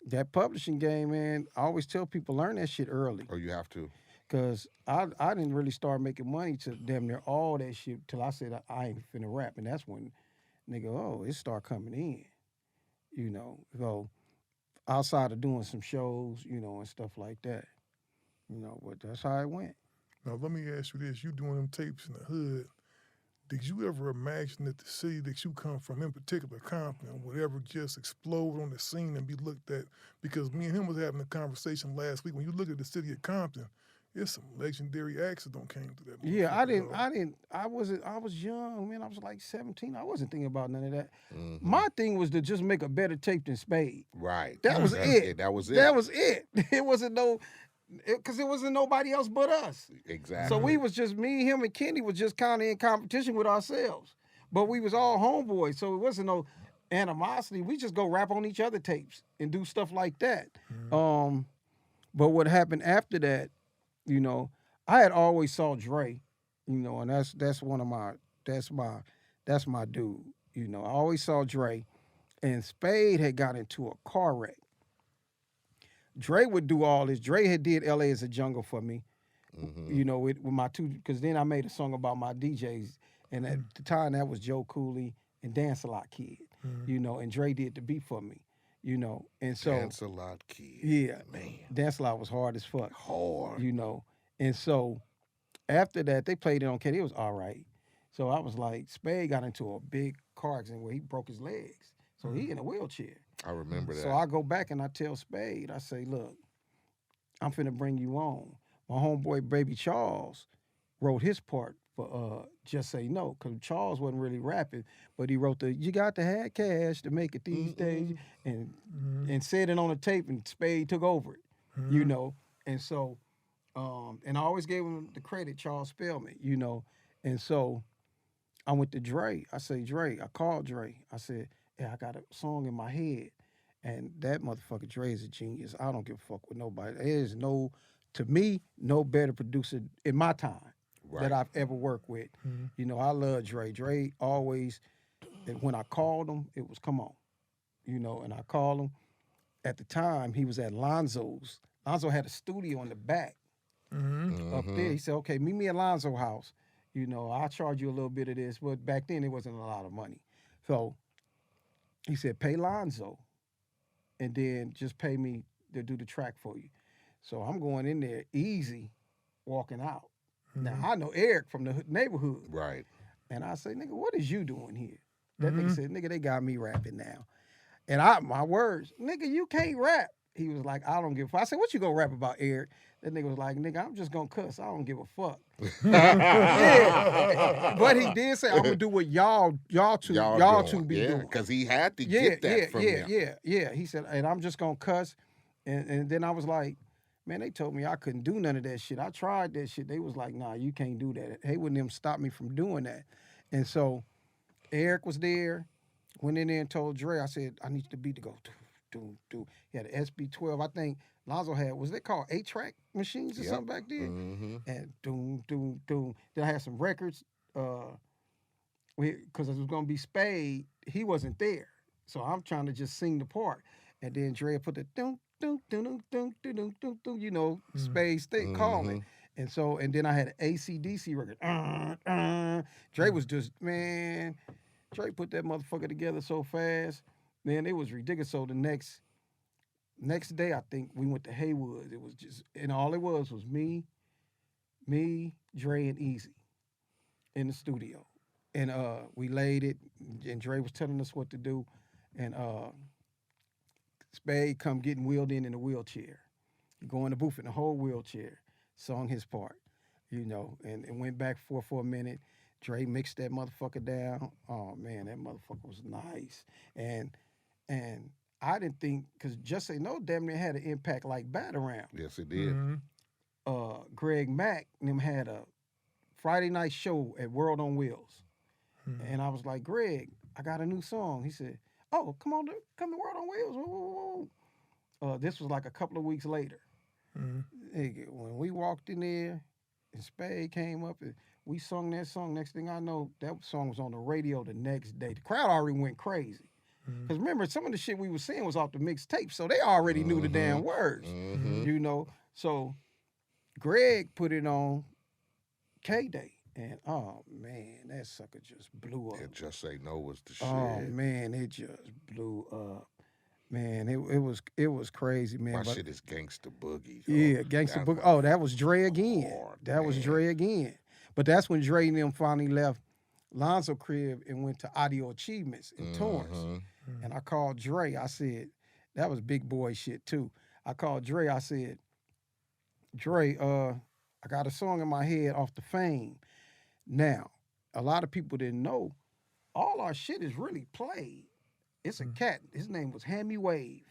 that publishing game, man, I always tell people, learn that shit early. Oh, you have to. Because I didn't really start making money to damn near all that shit till I said I ain't finna rap. And that's when, nigga, it start coming in, you know. So outside of doing some shows, you know, and stuff like that, you know, but that's how it went. Now, let me ask you this. You doing them tapes in the hood, did you ever imagine that the city that you come from, in particular Compton, would ever just explode on the scene and be looked at? Because me and him was having a conversation last week. When you look at the city of Compton, it's some legendary acts that came through that. Yeah, I was young, man. I was like 17. I wasn't thinking about none of that. Mm-hmm. My thing was to just make a better tape than Spade. Right. That was it. That was it. That was it. It wasn't because it wasn't nobody else but us. Exactly. So we was just, me, him, and Kenny was just kind of in competition with ourselves. But we was all homeboys, so it wasn't no animosity. We just go rap on each other tapes and do stuff like that. Mm-hmm. But what happened after that, you know, I had always saw Dre, you know, and that's my dude. You know, I always saw Dre, and Spade had got into a car wreck. Dre would do all this. Dre had did LA as a Jungle for me, you know, with my two, because then I made a song about my DJs, and at the time that was Joe Cooley and Dance a Lot Kid, you know, and Dre did the beat for me, you know, and so Dance a Lot Kid, yeah, man, Dance a Lot was hard as fuck, hard, you know, and so after that they played it on K. It was all right. So I was like, Spade got into a big car accident where he broke his legs, so he in a wheelchair. I remember that. So I go back and I tell Spade, I say, look, I'm finna bring you on. My homeboy Baby Charles wrote his part for Just Say No, because Charles wasn't really rapping, but he wrote the "You got to have cash to make it these days," and said it on a tape, and Spade took over it, you know. And so, and I always gave him the credit, Charles Spellman, you know. And so I went to Dre. I say, Dre, I called Dre. I said, yeah, I got a song in my head. And that motherfucker Dre is a genius. I don't give a fuck with nobody. There is to me, no better producer in my time that I've ever worked with. You know, I love Dre. Dre always And when I called him, it was come on, and I called him. At the time, he was at Lonzo's. Lonzo had a studio in the back up there. He said, okay, meet me at Lonzo's house. I'll charge you a little bit of this. But back then, it wasn't a lot of money. So he said, pay Lonzo, and then just pay me to do the track for you. So I'm going in there easy, walking out. Now, I know Eric from the neighborhood. Right. And I say, nigga, what is you doing here? That nigga said, nigga, they got me rapping now. And my words, nigga, you can't rap. He was like, I don't give a fuck. I said, what you gonna rap about, Eric? That nigga was like, nigga, I'm just gonna cuss. I don't give a fuck. Yeah. But he did say, I'm gonna do what y'all two be doing. Because he had to get that from him. Yeah. He said, and I'm just gonna cuss. And then I was like, man, they told me I couldn't do none of that shit. I tried that shit. They was like, nah, you can't do that. They wouldn't even stop me from doing that. And so Eric was there. Went in there and told Dre, I said, I need the beat to go. Do. He had an SB12. I think Lonzo had, was they called 8-track machines or something back then? And doom. Then I had some records. Because it was going to be Spade. He wasn't there. So I'm trying to just sing the part. And then Dre put the Spade's thing, calling. And then I had an AC/DC record. Dre was just, man, Dre put that motherfucker together so fast. Man, it was ridiculous. So the next day, I think we went to Haywood. It was just, and all it was me, Dre, and Easy in the studio. And we laid it, and Dre was telling us what to do. And Spade come getting wheeled in a wheelchair. Go in the booth in the whole wheelchair, sung his part, and went back for a minute. Dre mixed that motherfucker down. Oh, man, that motherfucker was nice. And I didn't think, because Just Say No damn near had an impact like Batterram. Yes, it did. Greg Mack and them had a Friday night show at World on Wheels. And I was like, Greg, I got a new song. He said, oh, come to World on Wheels. Whoa. This was like a couple of weeks later. Nigga, when we walked in there and Spade came up and we sung that song, next thing I know, that song was on the radio the next day. The crowd already went crazy. Because remember, some of the shit we were saying was off the mixtape, so they already knew the damn words, So Greg put it on K-Day, and oh, man, that sucker just blew up. Yeah, Just Say No was the shit. Oh, man, it just blew up. Man, it was crazy, man. My shit is Gangsta Boogie. Yeah, Gangsta Boogie. Oh, that was Dre again. Was Dre again. But that's when Dre and them finally left Lonzo crib and went to Audio Achievements in Torrance. And I called Dre. I said, that was big boy shit too. I called Dre. I said, Dre, I got a song in my head off the Fame. Now, a lot of people didn't know, all our shit is really played. It's a cat. His name was Hammy Wave.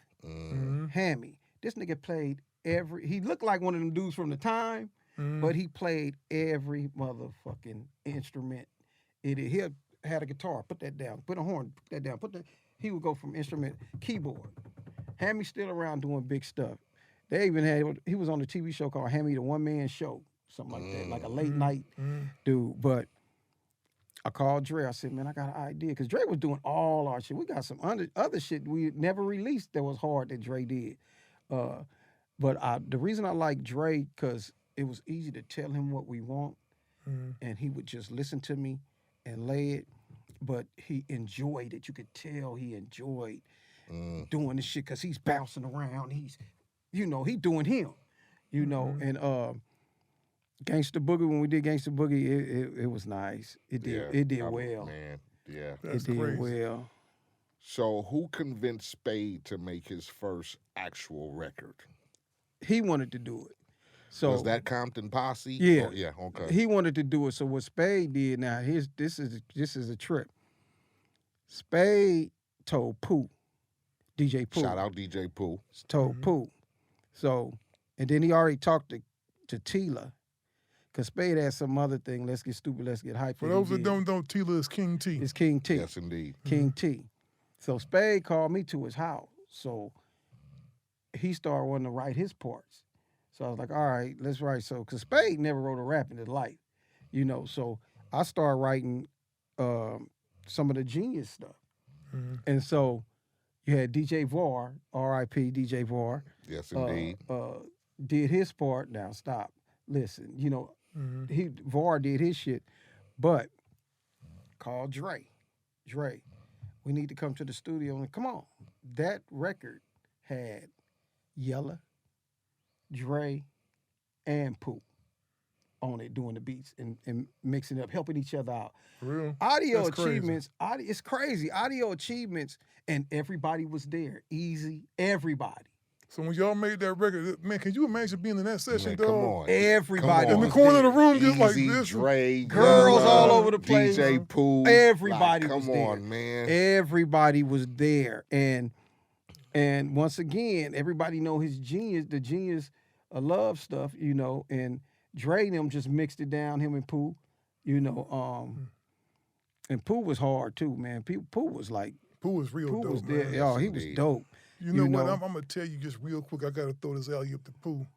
Hammy. This nigga played he looked like one of them dudes from the time, but he played every motherfucking instrument. He had a guitar, put that down. Put a horn, put that down. He would go from instrument, keyboard. Hammy's still around doing big stuff. They even he was on a TV show called Hammy the One Man Show, something like that, like a late night dude. But I called Dre. I said, man, I got an idea. Because Dre was doing all our shit. We got some other shit we never released that was hard that Dre did. But the reason I like Dre, because it was easy to tell him what we want, and he would just listen to me and lay it. But he enjoyed it. You could tell he enjoyed doing this shit because he's bouncing around. He's, he doing him, and Gangster Boogie, when we did Gangster Boogie, it was nice. It did well. Man, yeah. It did well. So who convinced Spade to make his first actual record? He wanted to do it. So was that Compton Posse? Yeah. Oh, yeah, okay. He wanted to do it. So what Spade did now, this is a trip. Spade told Pooh, DJ Pooh. Shout out DJ Pooh. Told Pooh. So, and then he already talked to Tila. Because Spade had some other thing, let's get stupid, let's get hyped. For those that don't know, Tila is King T. It's King T. Yes, indeed. King T. So Spade called me to his house. So he started wanting to write his parts. So I was like, all right, let's write. So, because Spade never wrote a rap in his life, so I started writing some of the genius stuff. And so you had DJ VAR, R.I.P. DJ VAR. Yes, indeed. Did his part. Now stop. Listen, you know, VAR did his shit, but call Dre. Dre, we need to come to the studio and come on. That record had Yella, Dre, and Pooh on it doing the beats and mixing it up, helping each other out. For real? Audio That's achievements, it's crazy. Audio achievements, and everybody was there. Easy, everybody. So when y'all made that record, man, can you imagine being in that session, Man, dog? come on. Everybody Come on. In the was corner there. of the room, just like Easy, this. Dre, Girls Yella, all over the place. DJ Pooh. Everybody like, was come there. on, man. Everybody was there, and once again, everybody know his genius, the genius of love stuff, you know. And Dre and them just mixed it down, him and Pooh, you know. And Pooh was hard too, man. Pooh was like, Pooh was real Pooh dope, was there. man. Yo, he Yes, was indeed. dope. You know what? I'm gonna tell you just real quick. I gotta throw this alley up to Pooh.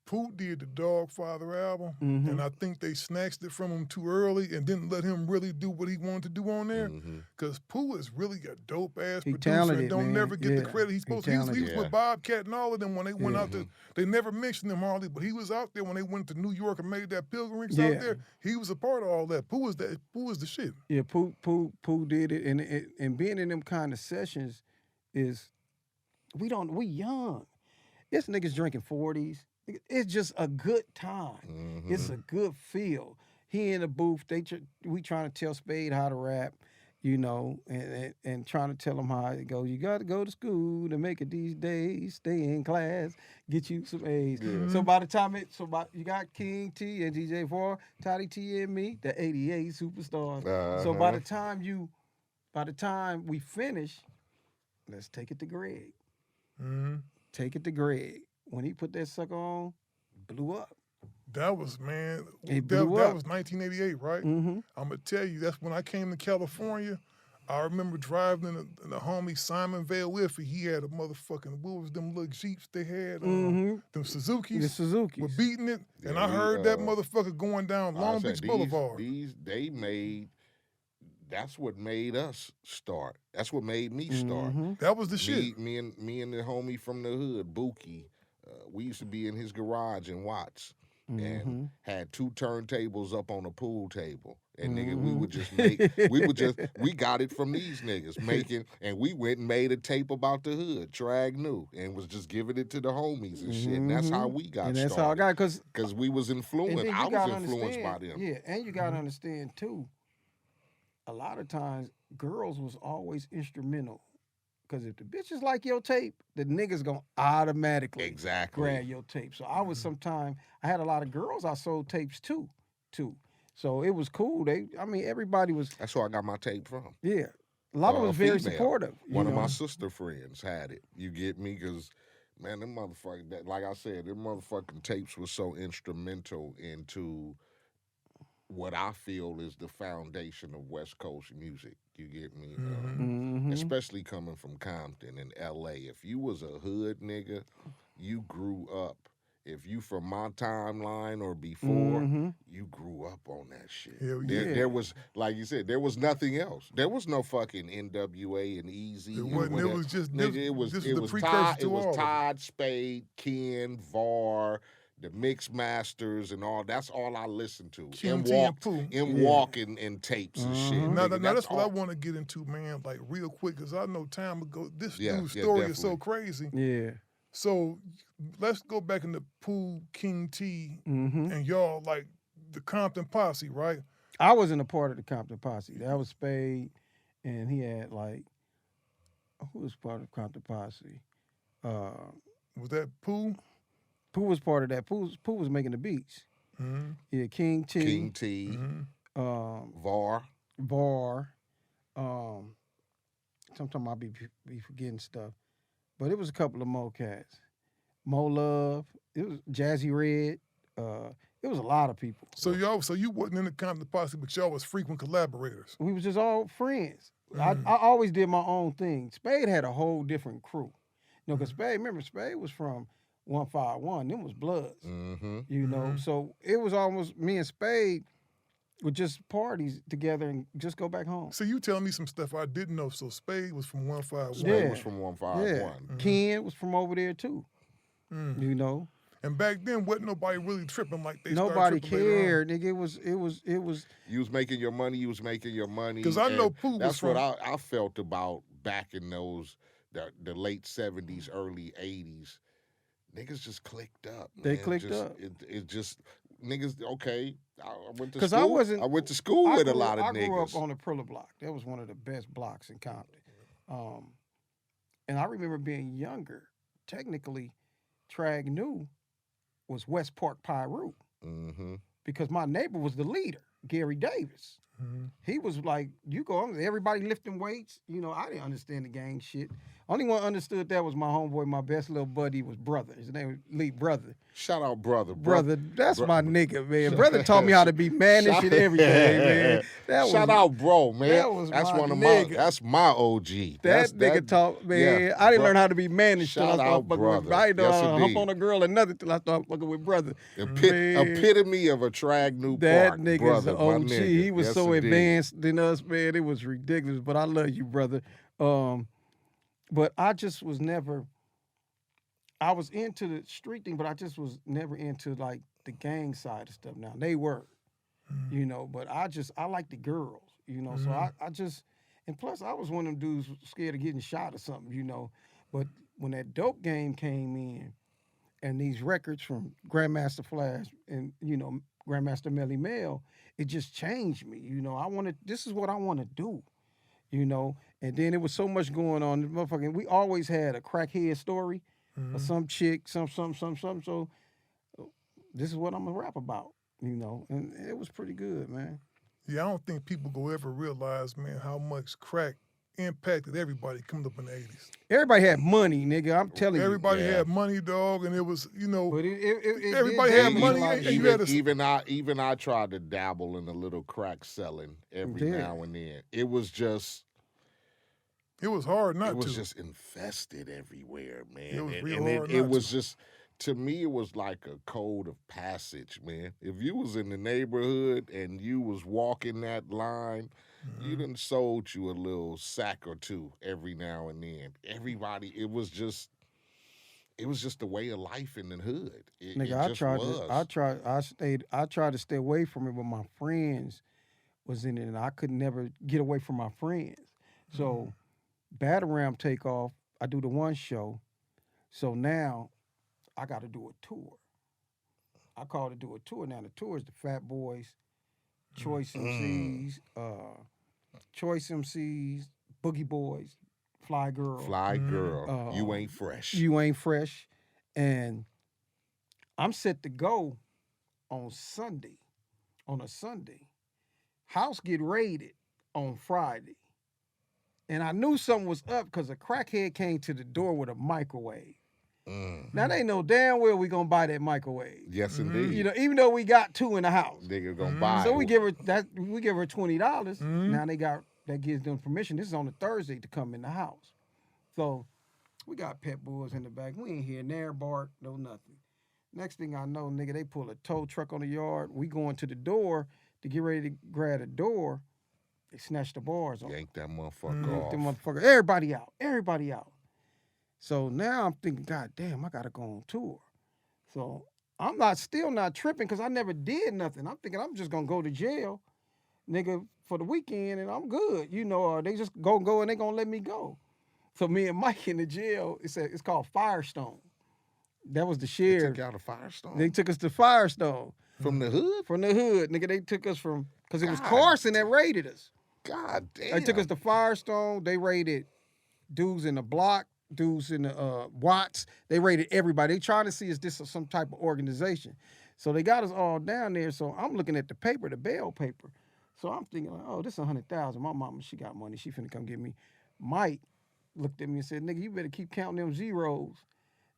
Pooh did the Dogfather album, and I think they snatched it from him too early and didn't let him really do what he wanted to do on there. Because Pooh is really a dope ass He producer talented, and don't man. never get the Yeah. credit he's supposed to. He was talented. with Bobcat and all of them when they went out to. They never mentioned him hardly, but he was out there when they went to New York and made that pilgrimage out there. He was a part of all that. Pooh was the shit. Yeah, Pooh did it, and being in them kind of sessions is, we young. This niggas drinking 40s. It's just a good time. It's a good feel. He in the booth. We trying to tell Spade how to rap, you know, and trying to tell him how it goes. You got to go to school to make it these days. Stay in class, get you some A's. So by the time you got King T and DJ 4, Toddy Tee and me, the '88 superstars. So by the time we finish, let's take it to Greg. Take it to Greg. When he put that sucker on, blew up. That was, man, It that blew up. was 1988, right? I'm going to tell you, that's when I came to California. I remember driving in the homie Simon Vale with me. He had a motherfucking, what was them little Jeeps they had? Them Suzukis. The Suzukis. Were beating it. Yeah, and I heard that motherfucker going down Long Beach Boulevard. That's what made us start. That's what made me start. That was the shit. Me and the homie from the hood, Buki, we used to be in his garage in Watts and had 2 turntables up on a pool table. And nigga, we got it from these niggas making, and we went and made a tape about the hood, Trag New, and was just giving it to the homies and shit. And that's how we got started. And that's how I got, because we was influenced. I was influenced by them. Yeah, and you got to understand too, a lot of times girls was always instrumental. Because if the bitches like your tape, the niggas gonna automatically grab your tape. So I was I had a lot of girls I sold tapes to. So it was cool. Everybody was. That's where I got my tape from. Yeah. A lot of them was very female. supportive. One of my sister friends had it. You get me? Because, man, them motherfucking, like I said, them motherfucking tapes were so instrumental into what I feel is the foundation of West Coast music. You get me? Especially coming from Compton and L.A. If you was a hood nigga, you grew up. If you from my timeline or before, you grew up on that shit. Hell yeah. There was, like you said, there was nothing else. There was no fucking N.W.A. and Easy. It wasn't. It was just nigga, this, it was this it the was precursor Todd, to it was all of it. Todd, Spade, Ken, VAR, the Mixmasters and all. That's all I listened to. Ken And T and Pooh. walk and tapes and shit. Now, nigga, that's what I all. want to get into, man, like real quick, because I know time ago, this dude's yeah, story is so definitely. crazy. Yeah. So let's go back into Pooh, King T, and y'all, like the Compton posse, right? I wasn't a part of the Compton posse. That was Spade, and he had like, who was part of the Compton posse? Was that Pooh? Pooh was part of that. Pooh was making the beats. Yeah, King T. King T, VAR. VAR. Sometimes I'll be forgetting stuff. But it was a couple of more cats. Mo Love. It was Jazzy Red. It was a lot of people. So you wasn't in the Compton posse, but y'all was frequent collaborators. We was just all friends. I always did my own thing. Spade had a whole different crew. You know, because Spade was from 151. Them was Bloods. You know, so it was almost me and Spade. would just parties together and just go back home. So you telling me some stuff I didn't know. So Spade was from 151. Spade Yeah. was from 151. Yeah, Ken was from over there too. You know, And back then, wasn't nobody really tripping like they nobody started tripping later on. cared. Nigga, it was. You was making your money. You was making your money. 'Cause I know and Pooh was that's from- what I felt about back in those the late 70s, early 80s. Niggas just clicked up. They man. clicked Just- up. It just niggas. Okay, I went to 'Cause school. I went to school with a lot of I niggas. grew up on the Prilla block. That was one of the best blocks in Compton. And I remember being younger. Technically, Trag New was West Park Pyru Mm-hmm. because my neighbor was the leader, Gary Davis. He was like, you go, everybody lifting weights. You know, I didn't understand the gang shit. Only one understood that was my homeboy, my best little buddy was Brother. His name was Lee Brother. Shout out, brother. Brother, that's my nigga, man. Brother taught me how to be mannish and everything, man. Shout out, bro, man. that was that's my one of nigga. my. That's my OG. That nigga taught, man. yeah, I didn't bro- learn how to be mannish till I Shout started out, fucking with. Brother. I didn't know Yes, how to hump indeed. on a girl or nothing till I started fucking with Brother. Man. Epitome of a Trag New That Park, nigga's brother, an my OG. nigga. He was Yes, so indeed. advanced than us, man. It was ridiculous. But I love you, brother. But I just was never. I was into the street thing, but I just was never into like the gang side of stuff. Now they were, you know. But I like the girls, you know. So I just, and plus I was one of them dudes scared of getting shot or something, you know. But when that dope game came in, and these records from Grandmaster Flash and you know Grandmaster Melly Mel, it just changed me. You know, this is what I want to do. You know, and then it was so much going on. Motherfucking, we always had a crackhead story, or some chick, some. So this is what I'm gonna rap about. You know, and it was pretty good, man. Yeah, I don't think people go ever realize, man, how much crack impacted everybody coming up in the 80s. Everybody had money, nigga. I'm telling you. Everybody had money, dog, and it was, you know, But it everybody did had change money, a lot of and shit. you had a- Even I tried to dabble in a little crack selling every Yeah. now and then. It was just it was hard not it was to. just infested everywhere, man. It was And- real and hard it not was to. just to me it was like a code of passage, man. If you was in the neighborhood and you was walking that line, you done sold you a little sack or two every now and then. Everybody, it was just the way of life in the hood. It Nigga, just was. I tried to stay away from it, but my friends was in it, and I could never get away from my friends. So, Batterram take off. I do the one show, so now I got to do a tour. I call it to do a tour. Now the tour is the Fat Boys, Choice MCs, Boogie Boys, Fly Girl. Fly girl, you ain't fresh. You ain't fresh. And I'm set to go on a Sunday. House get raided on Friday. And I knew something was up because a crackhead came to the door with a microwave. Now they know damn well we gonna buy that microwave. Yes, indeed. You know, even though we got two in the house. Nigga gonna buy So it. we give her $20. Now that gives them permission. This is on a Thursday to come in the house. So we got pet bulls in the back. We ain't hear near bark, no nothing. Next thing I know, nigga, they pull a tow truck on the yard. We going to the door to get ready to grab the door. They snatch the bars off. Yank that motherfucker off. Them motherfuckers, everybody out. So now I'm thinking, God damn, I gotta go on tour. So I'm still not tripping because I never did nothing. I'm thinking I'm just gonna go to jail, nigga, for the weekend and I'm good. You know, or they just go and they gonna let me go. So me and Mike in the jail, it's called Firestone. That was the They sheriff. took out a Firestone They took us to Firestone. from the hood. From the hood, nigga. They took us because it was God. Carson that raided us. God damn. They took us to Firestone. They raided dudes in the block, dudes in the Watts. They raided everybody. They trying to see is this some type of organization. So they got us all down there. So I'm looking at the paper, the bail paper. So I'm thinking, like, oh, this is $100,000. My mama, she got money. She finna come get me. Mike looked at me and said, nigga, you better keep counting them zeros.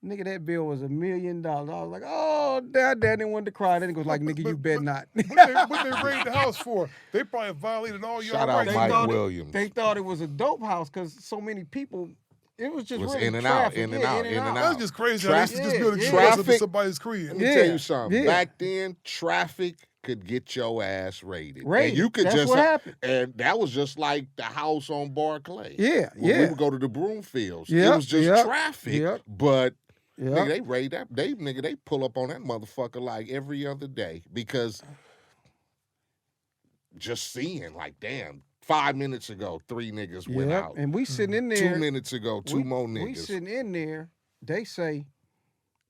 Nigga, that bill was $1 million. I was like, oh, dad didn't want to cry. Then he goes like, nigga, you bet not. What they raided the house for? They probably violated all your Shout out rights. Mike Williams. They thought it was a dope house because so many people. It was just Was really in and out, traffic. in and Yeah, out, in and That's out. just crazy. How they used to just build a Yeah, traffic traffic. somebody's crib. Let me Yeah, tell you something. yeah. Back then, traffic could get your ass raided. Raided. And you could That's just what happened. And that was just like the house on Barclay. Yeah, when yeah. we would go to the Broomfields. Yep, It was just yep, traffic. yep. But Yep. nigga, they raid that. They pull up on that motherfucker like every other day because just seeing like, damn, 5 minutes ago, 3 niggas went out. And we sitting in there. 2 minutes ago, two more niggas. We sitting in there. They say,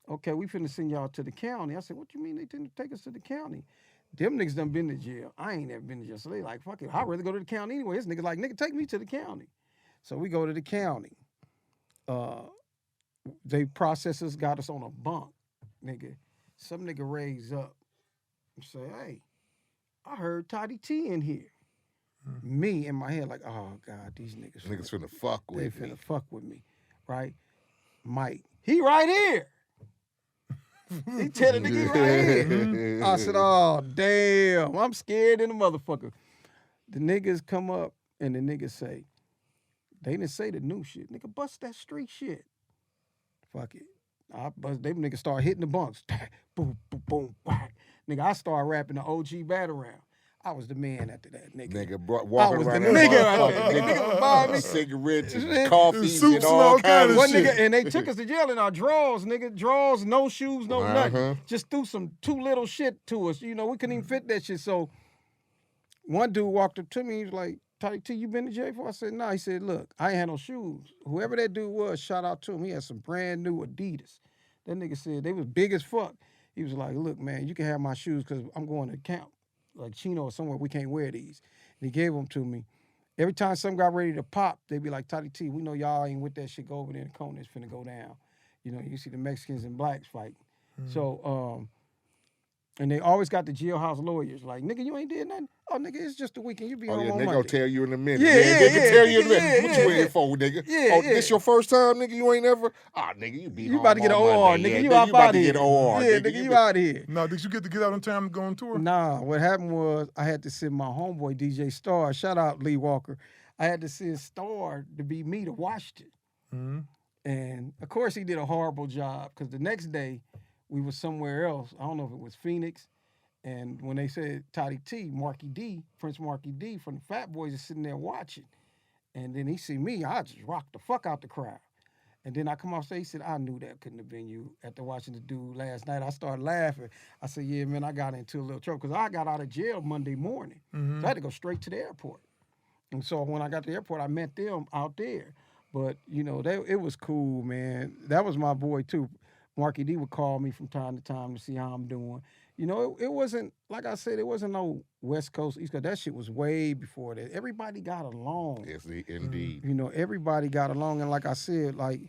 okay, we finna send y'all to the county. I said, what you mean they didn't take us to the county? Them niggas done been to jail. I ain't never been to jail. So they like, fuck it, I'd rather go to the county anyway. This nigga like, nigga, take me to the county. So we go to the county. They processors got us on a bunk, nigga. Some nigga raise up and say, hey, I heard Toddy Tee in here. Me in my head like, oh God, these niggas Finna fuck with me. They finna fuck with me, right? Mike, he right here. He telling the nigga right here. I said, oh damn, I'm scared in the motherfucker. The niggas come up and the niggas say, they didn't say the new shit. Nigga, bust that street shit. Fuck it. I bust, them niggas start hitting the bunks. Boom, boom, boom, whack. Nigga, I started rapping the OG Batterram. I was the man after that, nigga. Walking around that motherfucker, nigga was buying me cigarettes and coffees and all kinds of shit. Nigga, and they took us to jail in our drawers, nigga. Drawers, no shoes, no nothing. Just threw too little shit to us. You know, we couldn't even fit that shit. So one dude walked up to me. He was like, Toddy Tee, you been to jail before? I said, nah. He said, look, I ain't had no shoes. Whoever that dude was, shout out to him. He had some brand new Adidas. That nigga said they was big as fuck. He was like, look, man, you can have my shoes because I'm going to camp. Like Chino or somewhere, we can't wear these. And he gave them to me. Every time something got ready to pop, they'd be like, Toddy Tee, we know y'all ain't with that shit. Go over there and Conan's finna go down. You know, you see the Mexicans and blacks fighting. So, and they always got the jailhouse lawyers. Like, nigga, you ain't did nothing? Oh, nigga, it's just a weekend. You be home on Monday. They gonna tell you in a minute. Yeah, they can tell you in a minute. yeah, What you waiting for, nigga? This your first time, nigga? You ain't never? Nigga, you be home about to get an OR, Monday. nigga. Yeah, You out about to here. get OR. Yeah, nigga, you out here. Now, did you get to get out on time to go on tour? Nah, what happened was I had to send my homeboy, DJ Star, shout out Lee Walker. I had to send Star to be me to Washington. And, of course, he did a horrible job because the next day we was somewhere else. I don't know if it was Phoenix. And when they said Toddy Tee, Marky D, Prince Marky D from the Fat Boys is sitting there watching. And then he see me, I just rocked the fuck out the crowd. And then I come off stage, he said, I knew that couldn't have been you after watching the dude last night. I started laughing. I said, yeah, man, I got into a little trouble because I got out of jail Monday morning. So I had to go straight to the airport. And so when I got to the airport, I met them out there. But, you know, it was cool, man. That was my boy, too. Marky D would call me from time to time to see how I'm doing. You know, it wasn't, like I said, it wasn't no West Coast, East Coast. That shit was way before that. Everybody got along. Yes, indeed. You know, everybody got along. And like I said, like,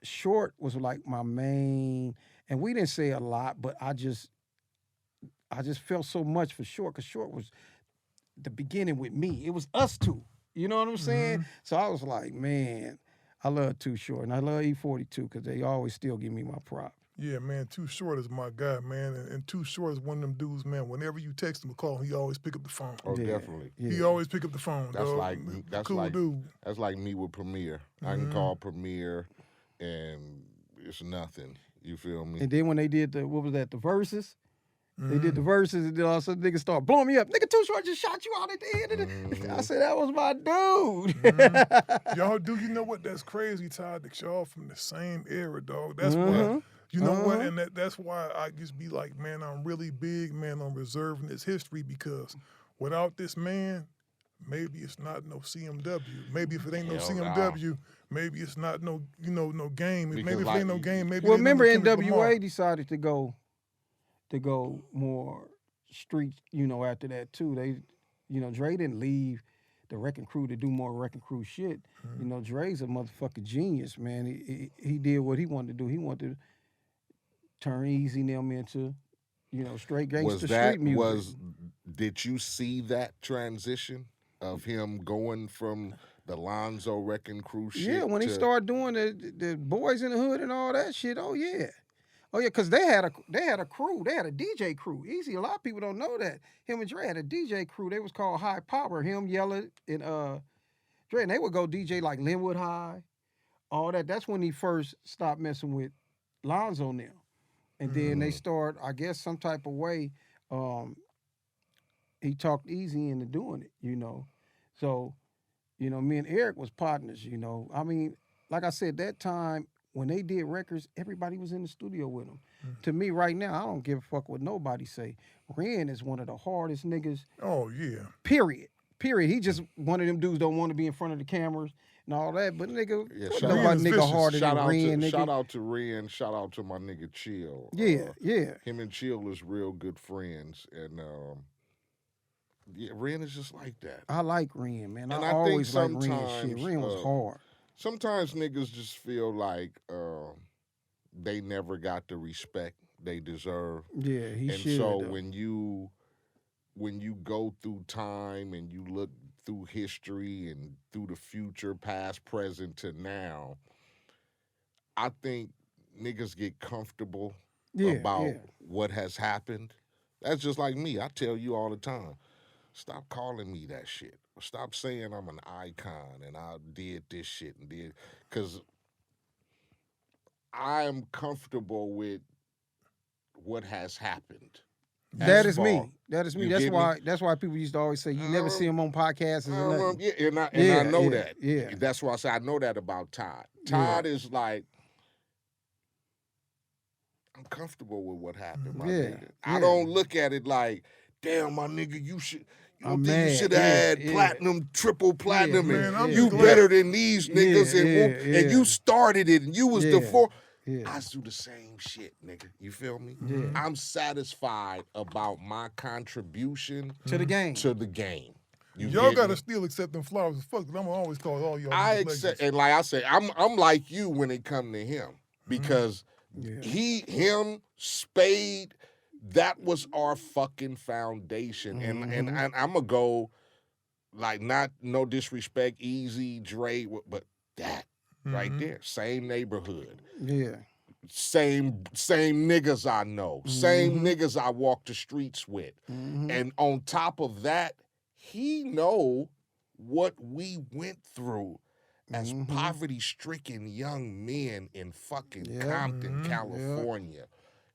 Short was like my main, and we didn't say a lot, but I just felt so much for Short because Short was the beginning with me. It was us two. You know what I'm saying? So I was like, man, I love Too Short, and I love E42 because they always still give me my prop. Yeah, man, Too Short is my guy, man. And Too Short is one of them dudes, man, whenever you text him or call him, he always pick up the phone. Oh, definitely. Yeah. He always pick up the phone, That's dog. like cool dude. That's like me with Premier. I can call Premier and it's nothing. You feel me? And then when they did the verses? They did the verses, and then all of a sudden niggas start blowing me up. Nigga, Too Short just shot you out at the end of the... I said, that was my dude. Y'all do, you know what? That's crazy, Todd, that y'all from the same era, dog. That's why, you know what? And that's why I just be like, man, I'm really big, man, on reserving this history because without this man, maybe it's not no CMW. Maybe if it ain't no CMW, maybe it's not no, no game. Maybe if it ain't no game, maybe... Well, remember N.W.A. decided to go more street, after that too. They, Dre didn't leave the Wrecking Crew to do more Wrecking Crew shit. Dre's a motherfucking genius, man. He did what he wanted to do. He wanted to turn Easy them into, straight gangster street music. Did you see that transition of him going from the Lonzo Wrecking Crew shit? Yeah, when he started doing the Boys in the Hood and all that shit, oh yeah, because they had a crew. They had a DJ crew. Easy, a lot of people don't know that. Him and Dre had a DJ crew. They was called High Power. Him, Yella, and Dre, and they would go DJ like Linwood High, all that. That's when he first stopped messing with Lonzo now. And then they start, I guess, some type of way. he talked easy into doing it, you know. So, you know, me and Eric was partners, you know. I mean, like I said, that time when they did records, everybody was in the studio with them. To me, right now, I don't give a fuck what nobody say. Ren is one of the hardest niggas. Oh yeah. Period. He just one of them dudes don't want to be in front of the cameras and all that. But nigga, Yeah, nobody nigga vicious. harder than Ren, nigga. Shout out to Ren. Shout out to my nigga Chill. Yeah. Him and Chill is real good friends, and yeah, Ren is just like that. I like Ren, man. And I I think always like Ren sometimes, shit. Ren was hard. Sometimes niggas just feel like they never got the respect they deserve. Yeah, he and should. so though. when you go through time and you look through history and through the future, past, present to now, I think niggas get comfortable about what has happened. That's just like me. I tell you all the time, stop calling me that shit. Stop saying I'm an icon and I did this shit and did, because I am comfortable with what has happened. That is me. That's You why. get me? That's why people used to always say you never see him on podcasts or nothing. Yeah, and I know that. Yeah. That's why I say I know that about Todd. Todd is like, I'm comfortable with what happened, my nigga. I don't look at it like, damn, my nigga, you should. You don't think you should have had platinum, triple platinum, and you better than these niggas, and you started it, and you was the four. I do the same shit, nigga. You feel me? I'm satisfied about my contribution to the game. Y'all gotta still accept them flowers as fuck, because I'm gonna always call all y'all. I accept, and like I say, I'm like you when it come to him, because him, Spade, that was our fucking foundation, and I'm gonna go, like, not no disrespect, Easy, Dre, but that right there, same neighborhood, same niggas I know, same niggas I walk the streets with, and on top of that, he know what we went through as poverty-stricken young men in fucking Compton, California.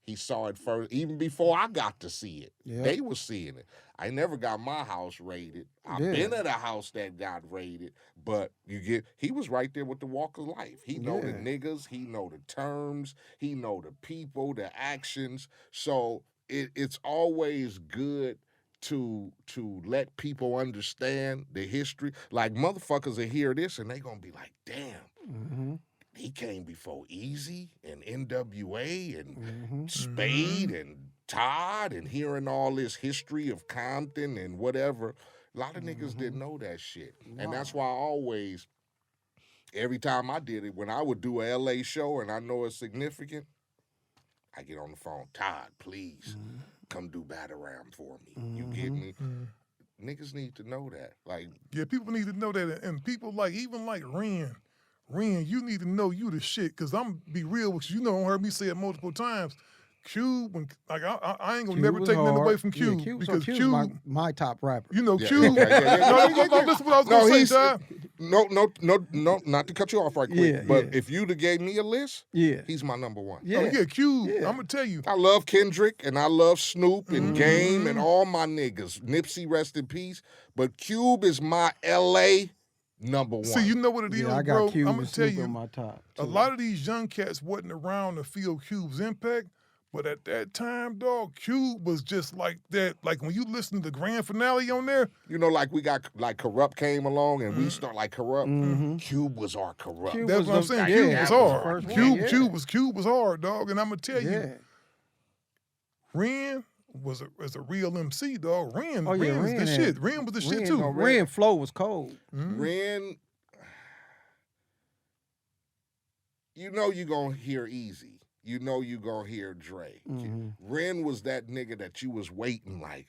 He saw it first, even before I got to see it. They were seeing it. I never got my house raided. I've been at a house that got raided, but he was right there with the walk of life. He know the niggas, he know the terms, he know the people, the actions. So it's always good to let people understand the history. Like, motherfuckers will hear this and they gonna be like, damn. He came before Easy and N.W.A. and Spade and Todd, and hearing all this history of Compton and whatever. A lot of niggas didn't know that shit. And that's why I always, every time I did it, when I would do a L.A. show and I know it's significant, I get on the phone, Todd, please come do Batterram for me. You get me? Niggas need to know that. Like, yeah, people need to know that, and people like, even like Ren, you need to know you the shit, because I'm be real with you. You know, heard me say it multiple times. Cube, when, like, I ain't gonna never take nothing away from Cube, because Cube, my top rapper. You know, Cube. No, listen what I was gonna say, Todd. No, not to cut you off right quick, but if you'd have gave me a list, he's my number one. Cube. I'm gonna tell you, I love Kendrick and I love Snoop and Game and all my niggas. Nipsey, rest in peace. But Cube is my LA number one. See, you know what it is, I got bro? Cube I'm gonna tell you, on my top, a lot of these young cats wasn't around to feel Cube's impact. But at that time, dog, Cube was just like that. Like, when you listen to the grand finale on there. You know, like, we got, like, Corrupt came along and we start like Corrupt. Cube was our Corrupt. That's what I'm saying. Cube was hard. Cube was hard, dog. And I'm going to tell you, Ren was a real MC, dog. Ren was the shit. Ren was the shit, too. Ren flow was cold. Ren, you know you going to hear Easy. You know you gonna hear Dre. Ren was that nigga that you was waiting, like,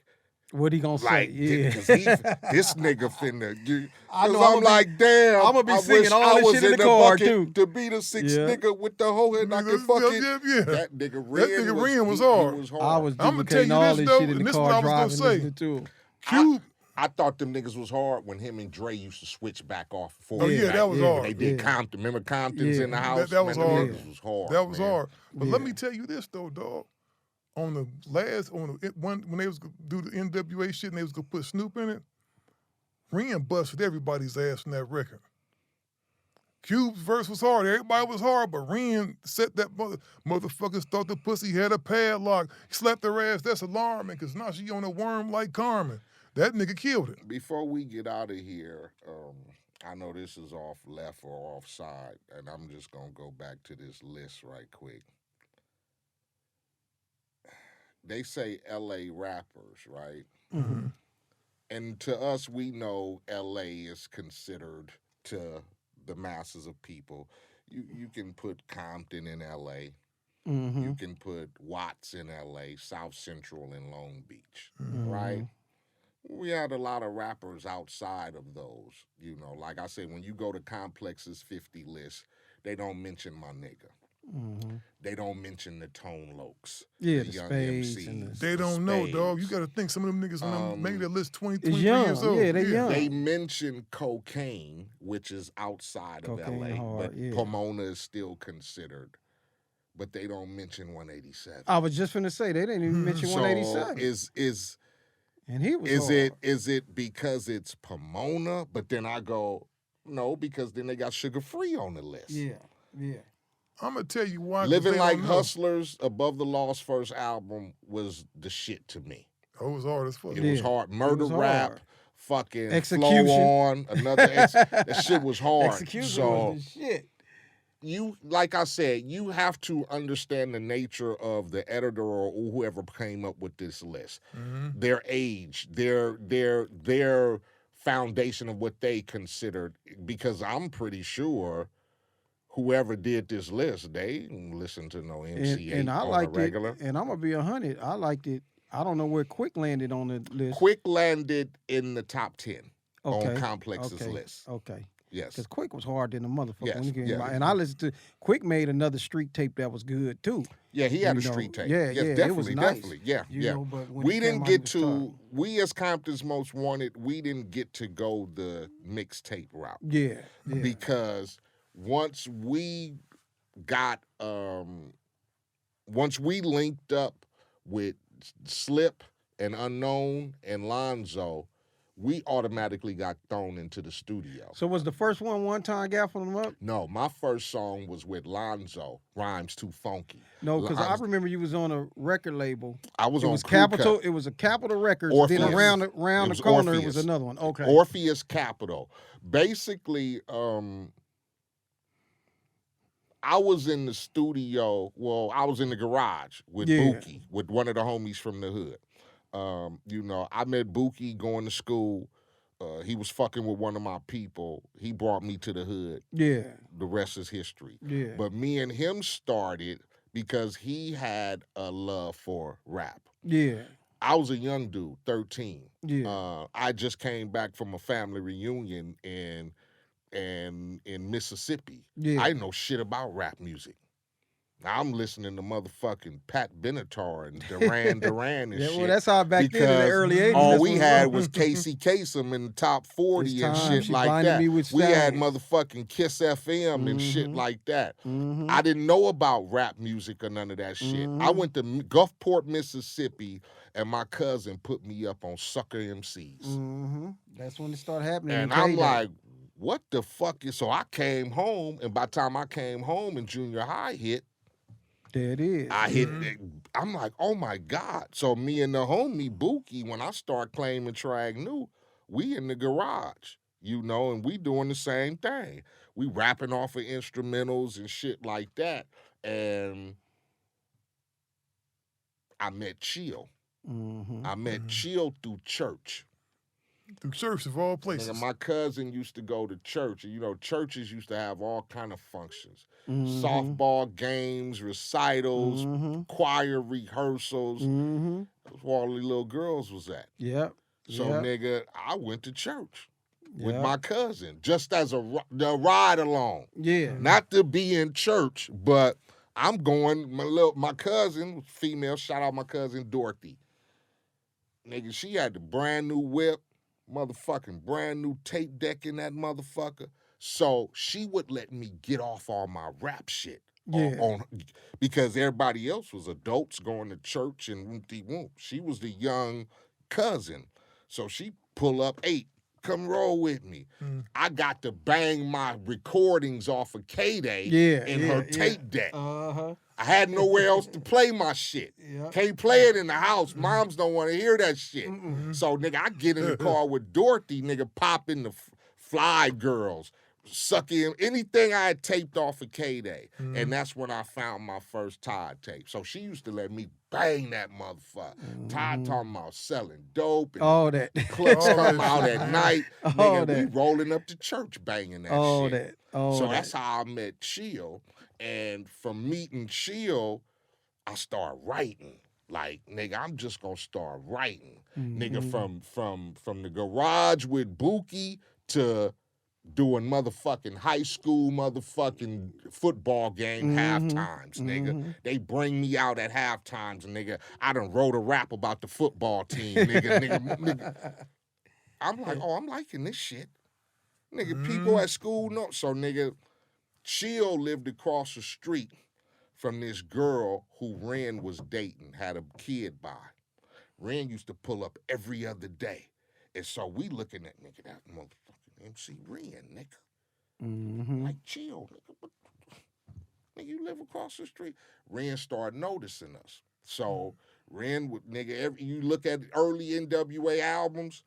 what he gonna say? Because this nigga finna. Because I'm like, damn. I'm gonna be singing all this shit in the car too. To be the sixth nigga with the whole head, I could fucking. That nigga Ren was hard. I'm gonna tell you this though, and this is what I was gonna say. Cube. I thought them niggas was hard when him and Dre used to switch back off. That was hard. They did Compton. Remember Compton's in the house? That was hard. That was hard. That was hard. But let me tell you this, though, dog. on the one when they was gonna do the N.W.A. shit and they was gonna put Snoop in it, Ren busted everybody's ass in that record. Cube's verse was hard. Everybody was hard, but Ren set that motherfuckers thought the pussy had a padlock. He slapped her ass. That's alarming because now she on a worm like Carmen. That nigga killed it. Before we get out of here, I know this is off left or offside, and I'm just going to go back to this list right quick. They say L.A. rappers, right? Mm-hmm. And to us, we know L.A. is considered to the masses of people. You can put Compton in L.A. Mm-hmm. You can put Watts in L.A., South Central in Long Beach, Mm-hmm. right? We had a lot of rappers outside of those. You know, like I said, when you go to Complex's 50 list, they don't mention my nigga. Mm-hmm. They don't mention the Tone Lokes. Yeah, the the young Spades MCs. and They don't know, dog. You Spades. got to think some of them niggas made that list 20, It's 23 young. years old. Yeah, they young. They mention cocaine, which is outside Cocaine of LA, hard, but yeah. Pomona is still considered. But they don't mention 187. I was just finna say they didn't even mention So 187. And he was is it because it's Pomona? But then I go, no, because then they got Sugar Free on the list. Yeah. I'm going to tell you why. 'cause Living they Like don't know. Hustlers, Above the Law's first album was the shit to me. Oh, it was hard as fuck. It was hard. Murder was Rap, hard. fucking Execution. Flow On, that shit was hard. Execution So was the shit. you, like I said, you have to understand the nature of the editor or whoever came up with this list. Mm-hmm. Their age, their foundation of what they considered, because I'm pretty sure whoever did this list, they didn't listen to no MC Eiht And I on liked a regular. it. And I'm gonna be 100. I liked it. I don't know where Quik landed on the list. Quik landed in the top 10 Okay. on Complex's list. Okay. Yes. Because Quik was hard than the motherfucker. Yes, When he came yeah. out. And I listened to Quik made another street tape that was good too. Yeah, he had You a know, street tape. yeah, yes, yeah, it definitely, was nice. definitely. Yeah, You yeah. know, but when We it didn't came out, get it was to, tough. we as Compton's Most Wanted, we didn't get to go the mixtape route. Yeah. Because once we got, once we linked up with Slip and Unknown and Lonzo, we automatically got thrown into the studio. So was the first one time gaffling them up? No, my first song was with Lonzo, Rhymes Too Funky. No, because I remember you was on a record label. I was It on was Crew Capitol. Cut. It was a Capitol Records. Orpheus. Then around It the was corner, it Orpheus. was another one. Okay. Orpheus Capital. Basically, I was in the studio. Well, I was in the garage with Buki, with one of the homies from the hood. You know, I met Buki going to school. He was fucking with one of my people. He brought me to the hood. Yeah. The rest is history. Yeah. But me and him started because he had a love for rap. Yeah. I was a young dude, 13. Yeah. I just came back from a family reunion in Mississippi. Yeah. I didn't know shit about rap music. Now I'm listening to motherfucking Pat Benatar and Duran and Yeah, shit. well, that's how back then in the because early 80s. all that's we what had was was Casey Kasem in the top 40 It's and time. shit She like blinded that. me with We had Stallion. motherfucking Kiss FM and shit Mhm. like that. Mhm. I didn't know about rap music or none of that shit. I Mhm. went to Gulfport, Mississippi, and my cousin put me up on Sucker MCs. Mm-hmm. That's when it started happening. And in I'm K-Day. like, what the fuck is... So I came home, and by the time I came home and junior high hit, there it is. I hit it. I'm like, oh my God. So me and the homie Buki, when I start claiming Trag New, we in the garage, you know, and we doing the same thing. We rapping off of instrumentals and shit like that. And I met Chill. Mm-hmm. I met Chill through church. Through church of all places. Nigga, my cousin used to go to church, and you know, churches used to have all kind of functions. Mm-hmm. Softball games, recitals, Mm-hmm. choir rehearsals. Mm-hmm. That's where all the little girls was at. Yep. So, Yep. nigga, I went to church with Yep. my cousin, just as the ride along. Yeah. Not to be in church, but I'm going, my cousin, female, shout out my cousin Dorothy. Nigga, she had the brand new whip, motherfucking brand new tape deck in that motherfucker. So she would let me get off all my rap shit on because everybody else was adults going to church and whoop-de-whoop. She was the young cousin. So she pull up, Eiht, come roll with me. I got to bang my recordings off of K-Day in her tape deck. Uh-huh. I had nowhere else to play my shit. Can't play it in the house. Moms don't want to hear that shit. So, nigga, I get in the car with Dorothy, nigga, popping the Fly Girls, sucking anything I had taped off of K-Day. And that's when I found my first Todd tape. So she used to let me bang that motherfucker. Todd talking about selling dope. And all that. Clips come out at night. Nigga, we rolling up to church banging that shit. So that's how I met Chill. And from meeting Chill, I started writing. Like, nigga, I'm just gonna start writing. Nigga, from the garage with Buki to doing motherfucking high school motherfucking football game halftimes, nigga. They bring me out at halftimes, nigga. I done wrote a rap about the football team, nigga. I'm like, oh, I'm liking this shit. Nigga, people at school know. So, nigga, Chill lived across the street from this girl who Ren was dating, had a kid by. Ren used to pull up every other day. And so we looking at, nigga, that motherfucking MC Ren, nigga. Like, Chill, nigga. Nigga, you live across the street. Ren started noticing us. So Ren would, nigga, you look at early N.W.A. albums,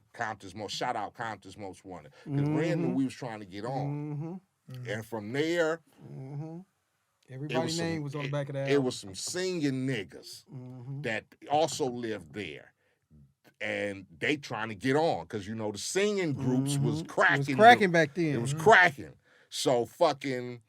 shout out Compton's Most Wanted. Because Ren knew we was trying to get on. And from there, everybody's name was on the back of that album. It was some singing niggas that also lived there. And they trying to get on, because, you know, the singing groups was cracking. It was cracking back then. It was cracking. So fucking,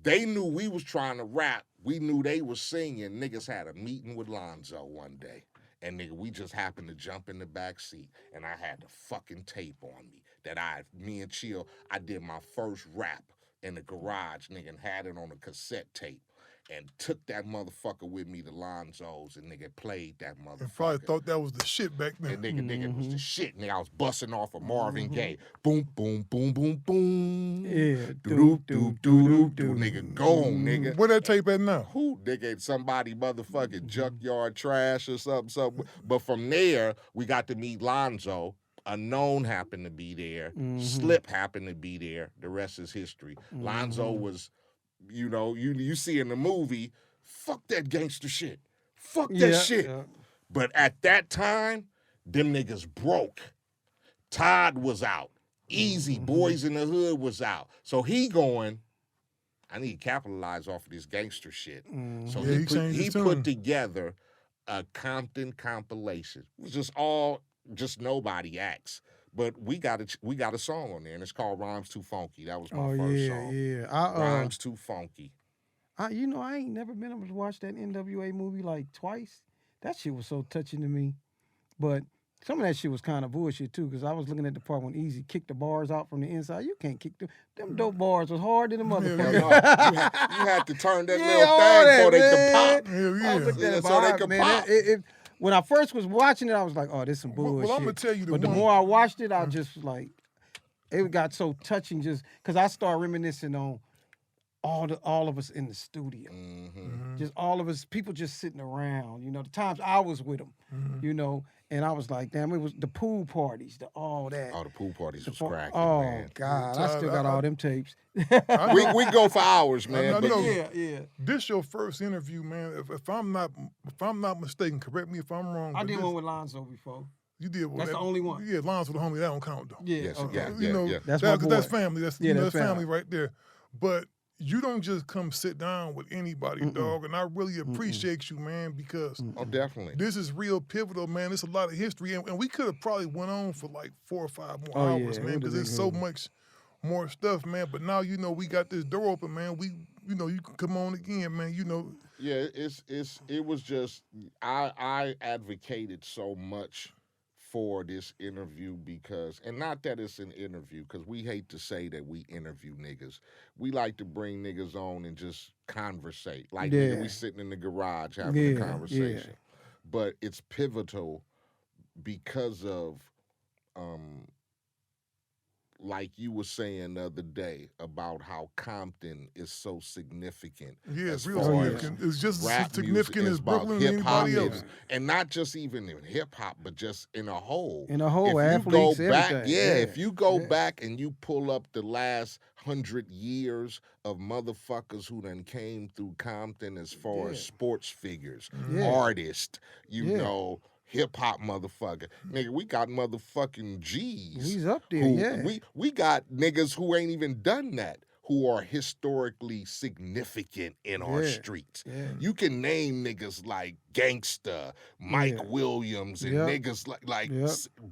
they knew we was trying to rap. We knew they was singing. Niggas had a meeting with Lonzo one day. And nigga, we just happened to jump in the back seat. And I had the fucking tape on me that me and Chill, I did my first rap in the garage, nigga, and had it on a cassette tape. And took that motherfucker with me to Lonzo's, and nigga played that motherfucker. And probably thought that was the shit back then. And nigga was the shit. Nigga, I was busting off of Marvin Gaye. Boom, boom, boom, boom, boom. Yeah. Doo doo doo doo. Nigga, go on, nigga. Where that tape at now? Who, nigga, somebody motherfucking junkyard trash or something. But from there, we got to meet Lonzo. Unknown happened to be there. Slip happened to be there. The rest is history. Lonzo was, you know, you see in the movie, fuck that gangster shit. Fuck that shit. Yeah. But at that time, them niggas broke. Todd was out. Easy, Boys in the Hood was out. So he going, I need to capitalize off of this gangster shit. So he put together a Compton compilation. It was just nobody acts. But we got a song on there, and it's called Rhymes Too Funky. That was my first song. Rhymes Too Funky. I ain't never been able to watch that N.W.A. movie like twice. That shit was so touching to me. But some of that shit was kind of bullshit, too, because I was looking at the part when Easy kicked the bars out from the inside. You can't kick them dope bars was hard than a motherfucker. You had to turn that little thing so they could pop. So they could pop. When I first was watching it, I was like, oh, this some bullshit. Well, I'm going to tell you the more I watched it, I just like, it got so touching just because I started reminiscing on all of us in the studio. Just all of us, people just sitting around, you know, the times I was with them, you know, and I was like, damn, it was the pool parties, all that. Oh, the pool parties was cracking, oh, man. God, I still got all them tapes. we go for hours, man. Yeah. This your first interview, man. If I'm not mistaken, correct me if I'm wrong. I did one with Lonzo before. You did one. That's the only one. Yeah, Lonzo the homie. That don't count though. Yeah, yes, okay. That's my boy. That's family. That's that's family right there. But you don't just come sit down with anybody, dog. And I really appreciate you, man, because definitely, this is real pivotal, man. It's a lot of history, and we could have probably went on for like 4 or 5 more hours, man, because there's so much more stuff, man. But now, you know, we got this door open, man. You know, you can come on again, man. You know. Yeah, it was just I advocated so much for this interview because, and not that it's an interview, because we hate to say that we interview niggas. We like to bring niggas on and just conversate. Like we sitting in the garage having a conversation. But it's pivotal because of like you were saying the other day about how Compton is so significant. Yeah, as it's real far significant. It's just as rap significant music as is about Brooklyn and hip-hop anybody and, else. and not just even in hip-hop, but just in a whole. In a whole, if you athletes, go back, everything. if you go back and you pull up the last 100 years of motherfuckers who done came through Compton as far as sports figures, artists, you know, hip hop motherfucker. Nigga, we got motherfucking G's. He's up there, We got niggas who ain't even done that, who are historically significant in our streets. You can name niggas like Gangsta, Mike Williams, and niggas like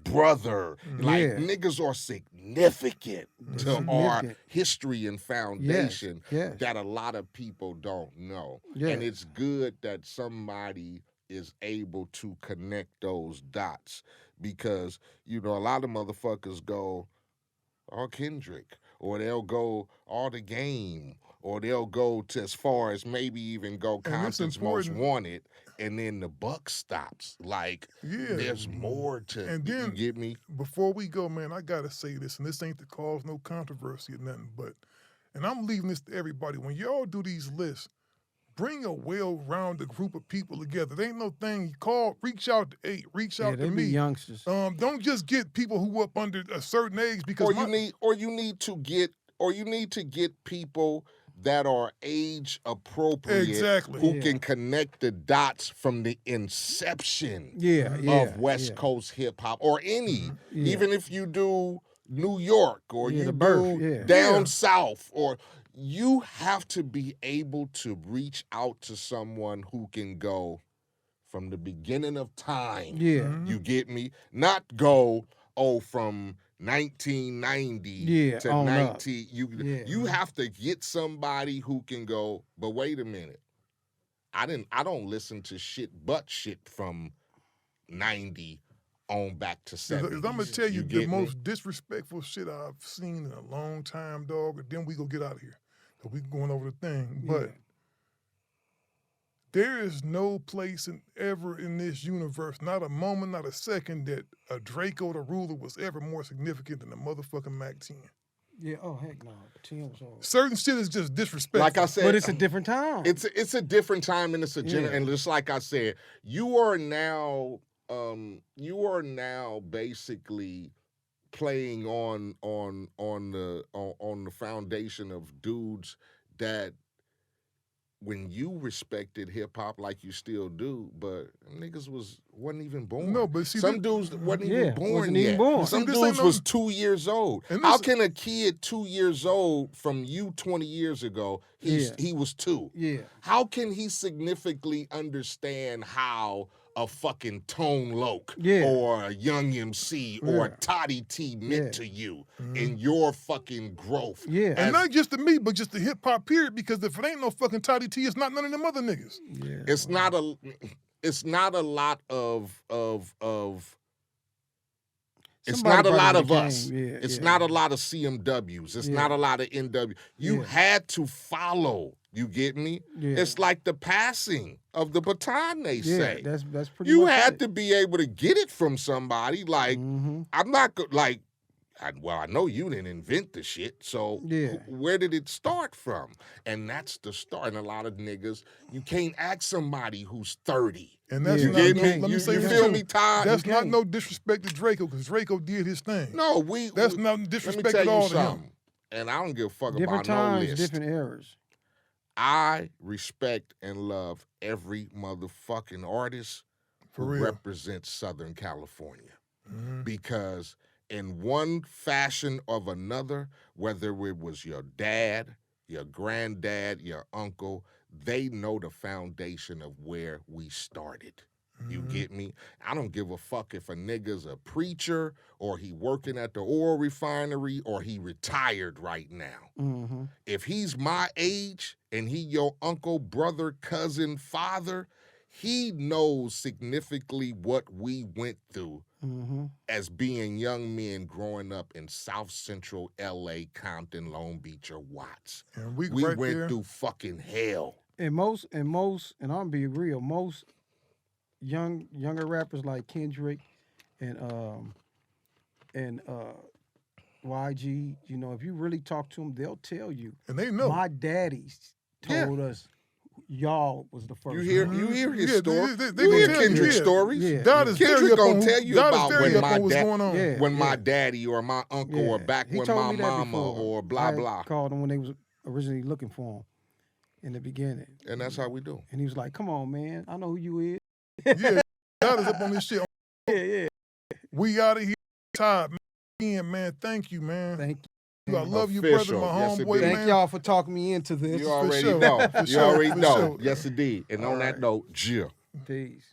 Brother. Like niggas are significant to our history and foundation that a lot of people don't know. And it's good that somebody is able to connect those dots, because, you know, a lot of motherfuckers go, oh, Kendrick, or they'll go, oh, The Game, or they'll go to as far as maybe even go Compton's Most Wanted, and then the buck stops. Like, there's more to, and then, you get me? Before we go, man, I gotta say this, and this ain't to cause no controversy or nothing, but, and I'm leaving this to everybody, when y'all do these lists, bring a well-rounded group of people together. There ain't no thing. Reach out to Eiht, reach out to me. Youngsters. Don't just get people who up under a certain age, because you need to get people that are age appropriate, who can connect the dots from the inception of West Coast hip hop, or any, even if you do New York, or you do down south, or you have to be able to reach out to someone who can go from the beginning of time. You get me? Not go, from 1990 to 19. You have to get somebody who can go, but wait a minute. I don't listen to shit but shit from 90 on back to 70s. I'm gonna tell you the most disrespectful shit I've seen in a long time, dog, and then we go get out of here. So we going over the thing. But there is no place ever in this universe, not a moment, not a second, that a Draco the Ruler was ever more significant than the motherfucking Mac 10. Yeah, oh heck no. 10 was hard. Certain shit is just disrespectful. Like I said, but it's a different time. It's a different time, and it's a and just like I said, you are now basically playing on the foundation of dudes that, when you respected hip hop like you still do, but niggas wasn't even born. No, but see, some dudes wasn't even born yet. Born. Some dudes was 2 years old. How can a kid 2 years old from you 20 years ago, he was 2? Yeah. How can he significantly understand how a fucking Tone Loc or a Young MC or a Toddy Tee meant to you in your fucking growth? Yeah. And not just to me, but just the hip hop period, because if it ain't no fucking Toddy Tee, it's not none of them other niggas. Yeah. It's not a lot of it's not a lot of us. It's not a lot of CMWs. It's not a lot of N.W.A. You had to follow. You get me? Yeah. It's like the passing of the baton, they say. That's pretty you much had it. to be able to get it from somebody. Like, I'm not like, I know you didn't invent the shit, so where did it start from? And that's the start. And a lot of niggas, you can't ask somebody who's 30. And that's you not, get no, me? let me say you this feel too. me, Todd? That's not no disrespect to Draco, because Draco did his thing. No, that's not disrespect let me at tell all you to something. him. And I don't give a fuck Different about times, no list. different eras. I respect and love every motherfucking artist who represents Southern California. Because in one fashion or another, whether it was your dad, your granddad, your uncle, they know the foundation of where we started. You get me? I don't give a fuck if a nigga's a preacher or he working at the oil refinery or he retired right now. If he's my age and he your uncle, brother, cousin, father, he knows significantly what we went through as being young men growing up in South Central LA, Compton, Long Beach, or Watts. And we went through fucking hell. And most, and I'll be real, most younger rappers like Kendrick and YG, you know, if you really talk to them, they'll tell you. And they know. My daddy told us y'all was the first. You hear his Yeah, story. they You gonna hear tell you, Kendrick's yeah. stories. Yeah. God is Kendrick very up gonna on tell you God about is very when up my on what's dad, going on. Yeah. when my daddy or my uncle or back He when told my me that mama before. or blah I had blah. called him when they was originally looking for him in the beginning. And that's how we do. And he was like, "Come on, man, I know who you is." Yeah, God is up on this shit. Yeah. We out of here. Todd, man, thank you, man. Thank I love you, brother, Official. my Yes, homeboy, indeed. you. man. Thank y'all for talking me into this. You already sure. know. For You sure. already For know. sure. Yes, indeed. And All on that right. note, Jill. Peace.